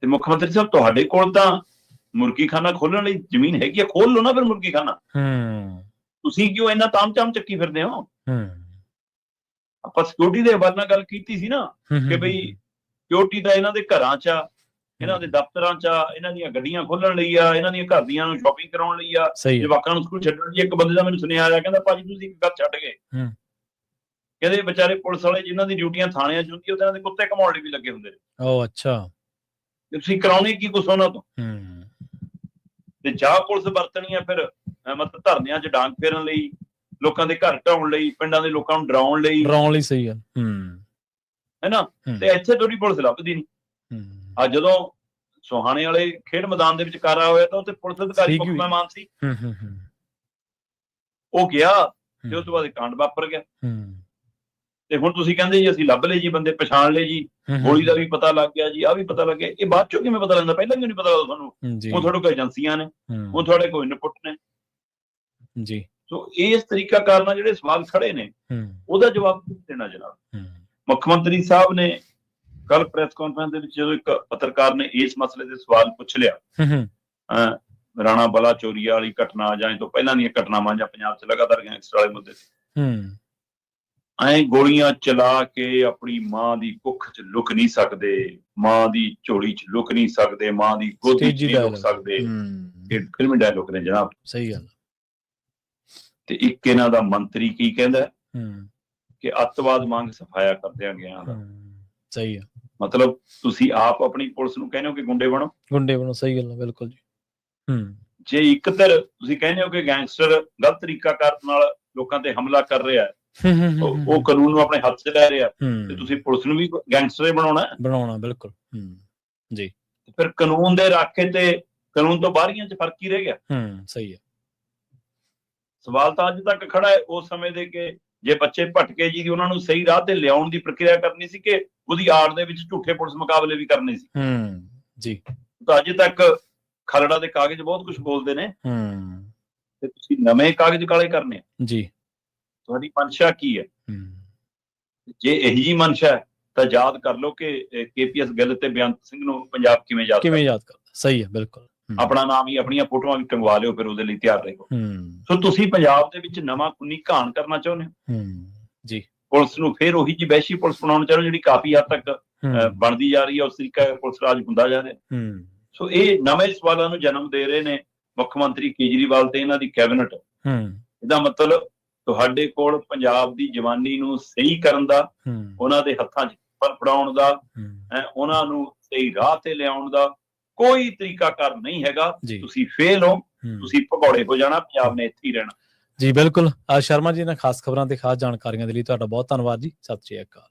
ਤੇ ਮੁੱਖ ਮੰਤਰੀ ਸਾਹਿਬ ਤੁਹਾਡੇ ਕੋਲ ਤਾਂ ਮੁਰਗੀ ਖਾਨਾ ਖੋਲਣ ਲਈ ਜ਼ਮੀਨ ਹੈਗੀ ਆ ਖੋਲ ਲਓ ਨਾ ਫਿਰ ਮੁਰਗੀ ਖਾਨਾ। ਤੁਸੀਂ ਕਿਉਂ ਇੰਨਾ ਤਾਮ-ਝਾਮ ਚੱਕੀ ਫਿਰਦੇ ਹੋ? ਆਪਾਂ ਸਿਕਿਉਰਿਟੀ ਦੇ ਹਵਾਲੇ ਨਾਲ ਗੱਲ ਕੀਤੀ ਸੀ ਨਾ ਕਿ ਬਈ ਸਿਕਿਉਰਿਟੀ ਤਾਂ ਇਹਨਾਂ ਦੇ ਘਰਾਂ 'ਚ ਆ ਇਹਨਾਂ ਦੇ ਦਫ਼ਤਰਾਂ 'ਚ ਆ ਇਹਨਾਂ ਦੀਆਂ ਗੱਡੀਆਂ ਖੋਲਣ ਲਈ ਆ ਇਹਨਾਂ ਦੀਆਂ ਘਰ ਦੀਆਂ ਨੂੰ ਸ਼ਾਪਿੰਗ ਕਰਾਉਣ ਲਈ ਆ ਜਵਾਕਾਂ ਨੂੰ ਸਕੂਲ ਛੱਡਣ ਲਈ। ਇੱਕ ਬੰਦੇ ਦਾ ਮੈਨੂੰ ਸੁਨੇਹਾ ਆਇਆ ਕਹਿੰਦਾ ਭਾਜੀ ਤੁਸੀਂ ਇੱਕ ਗੱਲ ਛੱਡ ਗਏ ਕਹਿੰਦੇ ਵਿਚਾਰੇ ਪੁਲਿਸ ਵਾਲੇ ਜਿਨ੍ਹਾਂ ਦੀ ਡਿਊਟੀਆਂ ਥਾਣਿਆਂ 'ਚ ਹੁੰਦੀਆਂ ਉਹਨਾਂ ਦੇ ਕੁੱਤੇ ਘਮਾਉਣ ਲਈ ਵੀ ਲੱਗੇ ਹੁੰਦੇ ਨੇ। ਓ ਅੱਛਾ। ਤੁਸੀਂ ਕਰਾਉਣੀ ਕੀ ਕੁਛ ਉਹਨਾਂ ਤੋਂ ਤੇ ਜਾਂ ਪੁਲਿਸ ਵਰਤਣੀ ਆ ਫਿਰ ਮਤਲਬ ਧਰਨਿਆਂ 'ਚ ਡਾਂਗ ਫੇਰਨ ਲਈ ਲੋਕਾਂ ਦੇ ਘਰ ਢਾਉਣ ਲਈ ਪਿੰਡਾਂ ਦੇ ਲੋਕਾਂ ਨੂੰ ਡਰਾਉਣ ਲਈ ਸਹੀ ਆ ਹੈ ਨਾ। ਤੇ ਇੱਥੇ ਤੁਹਾਡੀ ਪੁਲਿਸ ਲੱਭਦੀ ਨਹੀਂ। ਆ ਜਦੋਂ ਸੋਹਾਣੇ ਵਾਲੇ ਖੇਡ ਮੈਦਾਨ ਦੇ ਵਿੱਚ ਕਾਰਾ ਹੋਇਆ ਤਾਂ ਉੱਥੇ ਪੁਲਿਸ ਅਧਿਕਾਰੀ ਮੁੱਖ ਮਹਿਮਾਨ ਸੀ। ਉਹ ਗਿਆ ਤੇ ਉਸ ਤੋਂ ਬਾਅਦ ਕਾਂਡ ਵਾਪਰ ਗਿਆ। ਤੇ ਹੁਣ ਤੁਸੀਂ ਕਹਿੰਦੇ ਜੀ ਅਸੀਂ ਲੱਭ ਲਏ ਜੀ ਬੰਦੇ ਪਛਾਣ ਲਏ ਜੀ ਗੋਲੀ ਦਾ ਵੀ ਪਤਾ ਲੱਗ ਗਿਆ ਜੀ ਆਹ ਵੀ ਪਤਾ ਲੱਗ ਗਿਆ। ਇਹ ਬਾਅਦ ਚੋਂ ਕਿਵੇਂ ਪਤਾ ਲੱਗਦਾ ਪਹਿਲਾਂ ਕਿਉਂ ਨਹੀਂ ਪਤਾ ਲੱਗਦਾ ਤੁਹਾਨੂੰ? ਹੁਣ ਤੁਹਾਡੇ ਕੋਲ ਏਜੰਸੀਆਂ ਨੇ ਹੁਣ ਤੁਹਾਡੇ ਕੋਲ ਇਨਪੁੱਟ ਨੇ ਜੀ। ਸੋ ਇਸ ਤਰੀਕਾ ਕਾਰਨ ਜਿਹੜੇ ਸਵਾਲ ਖੜੇ ਨੇ ਉਹਦਾ ਜਵਾਬ ਦੇਣਾ ਜਨਾਬ। ਮੁੱਖ ਮੰਤਰੀ ਸਾਹਿਬ ਨੇ ਕੱਲ ਪ੍ਰੈਸ ਕਾਨਫਰੰਸ ਦੇ ਵਿੱਚ ਜਦੋਂ ਇੱਕ ਪੱਤਰਕਾਰ ਨੇ ਇਸ ਮਸਲੇ ਦੇ ਸਵਾਲ ਪੁੱਛ ਲਿਆ ਰਾਣਾ ਬਲਾ ਚੋਰੀਆ ਵਾਲੀ ਘਟਨਾ ਜਾਂ ਇਹ ਤੋਂ ਪਹਿਲਾਂ ਦੀਆਂ ਘਟਨਾਵਾਂ ਜਾਂ ਪੰਜਾਬ 'ਚ ਲਗਾਤਾਰ ਗੈਂਗਸਟਰ ਵਾਲੇ ਮੁੱਦੇ ਸੀ ਐਂ ਗੋਲੀਆਂ ਚਲਾ ਕੇ ਆਪਣੀ ਮਾਂ ਦੀ ਕੁੱਖ 'ਚ ਲੁਕ ਨਹੀਂ ਸਕਦੇ ਮਾਂ ਦੀ ਝੋਲੀ 'ਚ ਲੁਕ ਨਹੀਂ ਸਕਦੇ ਮਾਂ ਦੀ ਗੋਦੀ 'ਚ ਨਹੀਂ ਲੁਕ ਸਕਦੇ। ਇਹ ਫਿਲਮੀ ਡਾਇਲੋਗ ਨੇ ਜਨਾਬ। ਸਹੀ ਗੱਲ। ਤੇ ਇੱਕ ਇਹਨਾਂ ਦਾ ਮੰਤਰੀ ਕੀ ਕਹਿੰਦਾ ਕਿ ਅੱਤਵਾਦ ਮੰਗ ਸਫਾਇਆ ਕਰਦਿਆਂ ਗਿਆ। ਸਹੀ ਆ। ਮਤਲਬ ਤੁਸੀਂ ਆਪ ਆਪਣੀ ਪੁਲਿਸ ਨੂੰ ਕਹਿੰਦੇ ਹੋ ਕਿ ਗੁੰਡੇ ਬਣੋ, ਗੁੰਡੇ ਬਣੋ, ਸਹੀ ਗੱਲ ਹੈ, ਬਿਲਕੁਲ ਜੀ। ਜੇ ਇੱਕ ਧਿਰ ਤੁਸੀਂ ਕਹਿੰਦੇ ਹੋ ਕਿ ਗੈਂਗਸਟਰ ਗਲਤ ਤਰੀਕਾ ਕਰਨ ਨਾਲ ਲੋਕਾਂ ਤੇ ਹਮਲਾ ਕਰ ਰਿਹਾ ਹੈ, ਉਹ ਕਾਨੂੰਨ ਨੂੰ ਆਪਣੇ ਹੱਥ 'ਚ ਲੈ ਰਿਹਾ, ਤੇ ਤੁਸੀਂ ਪੁਲਿਸ ਨੂੰ ਵੀ ਗੈਂਗਸਟਰ ਹੀ ਬਣਾਉਣਾ, ਬਿਲਕੁਲ ਜੀ। ਫਿਰ ਕਾਨੂੰਨ ਦੇ ਰਾਖੇ ਤੇ ਕਾਨੂੰਨ ਤੋਂ ਬਾਹਰੀਆਂ 'ਚ ਫਰਕ ਹੀ ਰਹਿ ਗਿਆ। ਸਹੀ ਹੈ। ਸਵਾਲ ਤਾਂ ਅੱਜ ਤੱਕ ਖੜਾ ਹੈ ਉਸ ਸਮੇਂ ਦੇ ਕਿ ਜੇ ਬੱਚੇ ਭਟਕੇ ਜੀ ਉਹਨਾਂ ਨੂੰ ਸਹੀ ਰਾਹ ਤੇ ਲਿਆਉਣ ਦੀ ਪ੍ਰਕਿਰਿਆ ਕਰਨੀ ਸੀ ਕਿ ਉਹਦੀ ਆੜ ਦੇ ਵਿੱਚ ਝੂਠੇ ਪੁਲਿਸ ਮੁਕਾਬਲੇ ਵੀ ਕਰਨੇ ਸੀ। ਜੀ। ਤਾਂ ਅੱਜ ਤੱਕ ਖਰੜਾ ਦੇ ਕਾਗਜ਼ ਬਹੁਤ ਕੁਝ ਬੋਲਦੇ ਨੇ, ਤੇ ਤੁਸੀਂ ਨਵੇਂ ਕਾਗਜ਼ ਕਾਲੇ ਕਰਨੇ ਜੀ। ਤੁਹਾਡੀ ਮਨਸ਼ਾ ਕੀ ਹੈ? ਜੇ ਇਹੀ ਜੀ ਮਨਸ਼ਾ ਹੈ ਤਾਂ ਯਾਦ ਕਰ ਲਓ ਕਿ KPS ਗਿੱਲ ਤੇ ਬੇਅੰਤ ਸਿੰਘ ਨੂੰ ਪੰਜਾਬ ਕਿਵੇਂ ਯਾਦ ਕਰਦਾ। ਸਹੀ ਹੈ, ਬਿਲਕੁਲ। ਆਪਣਾ ਨਾਮ ਹੀ ਆਪਣੀਆਂ ਫੋਟੋਆਂ ਵੀ ਟੰਗਵਾ ਲਿਓ, ਫਿਰ ਉਹਦੇ ਲਈ ਤਿਆਰ ਰਹੋ। ਸੋ ਤੁਸੀਂ ਪੰਜਾਬ ਦੇ ਵਿੱਚ ਨਵਾਂ ਖੂਨੀ ਘਾਣ ਕਰਨਾ ਚਾਹੁੰਦੇ ਹੋ ਜੀ। ਪੁਲਿਸ ਨੂੰ ਫਿਰ ਉਹੀ ਜੀ ਵਹਿਸ਼ੀ ਪੁਲਿਸ ਬਣਾਉਣਾ ਚਾਹੁੰਦੇ ਜਿਹੜੀ ਕਾਫੀ ਹੱਦ ਤੱਕ ਬਣਦੀ ਜਾ ਰਹੀ ਹੈ, ਉਸ ਤਰੀਕਾ ਪੁਲਿਸ ਰਾਜ ਹੁੰਦਾ ਜਾ ਰਿਹਾ। ਸੋ ਇਹ ਨਵੇਂ ਸਵਾਲਾਂ ਨੂੰ ਜਨਮ ਦੇ ਰਹੇ ਨੇ ਮੁੱਖ ਮੰਤਰੀ ਕੇਜਰੀਵਾਲ ਤੇ ਇਹਨਾਂ ਦੀ ਕੈਬਨਿਟ। ਇਹਦਾ ਮਤਲਬ ਤੁਹਾਡੇ ਕੋਲ ਪੰਜਾਬ ਦੀ ਜਵਾਨੀ ਨੂੰ ਸਹੀ ਕਰਨ ਦਾ, ਉਹਨਾਂ ਦੇ ਹੱਥਾਂ 'ਚ ਫੜਾਉਣ ਦਾ, ਉਹਨਾਂ ਨੂੰ ਸਹੀ ਰਾਹ ਤੇ ਲਿਆਉਣ ਦਾ ਕੋਈ ਤਰੀਕਾਕਾਰ ਨਹੀਂ ਹੈਗਾ। ਤੁਸੀਂ ਫੇਲ ਹੋ, ਤੁਸੀਂ ਭਗੌੜੇ ਹੋ ਜਾਣਾ, ਪੰਜਾਬ ਨੇ ਇੱਥੇ ਹੀ ਰਹਿਣਾ। ਜੀ ਬਿਲਕੁਲ। ਸ਼ਰਮਾ ਜੀ, ਇਹਨਾਂ ਖਾਸ ਖਬਰਾਂ ਤੇ ਖਾਸ ਜਾਣਕਾਰੀਆਂ ਦੇ ਲਈ ਤੁਹਾਡਾ ਬਹੁਤ ਧੰਨਵਾਦ ਜੀ। ਸਤਿ ਸ਼੍ਰੀ ਅਕਾਲ।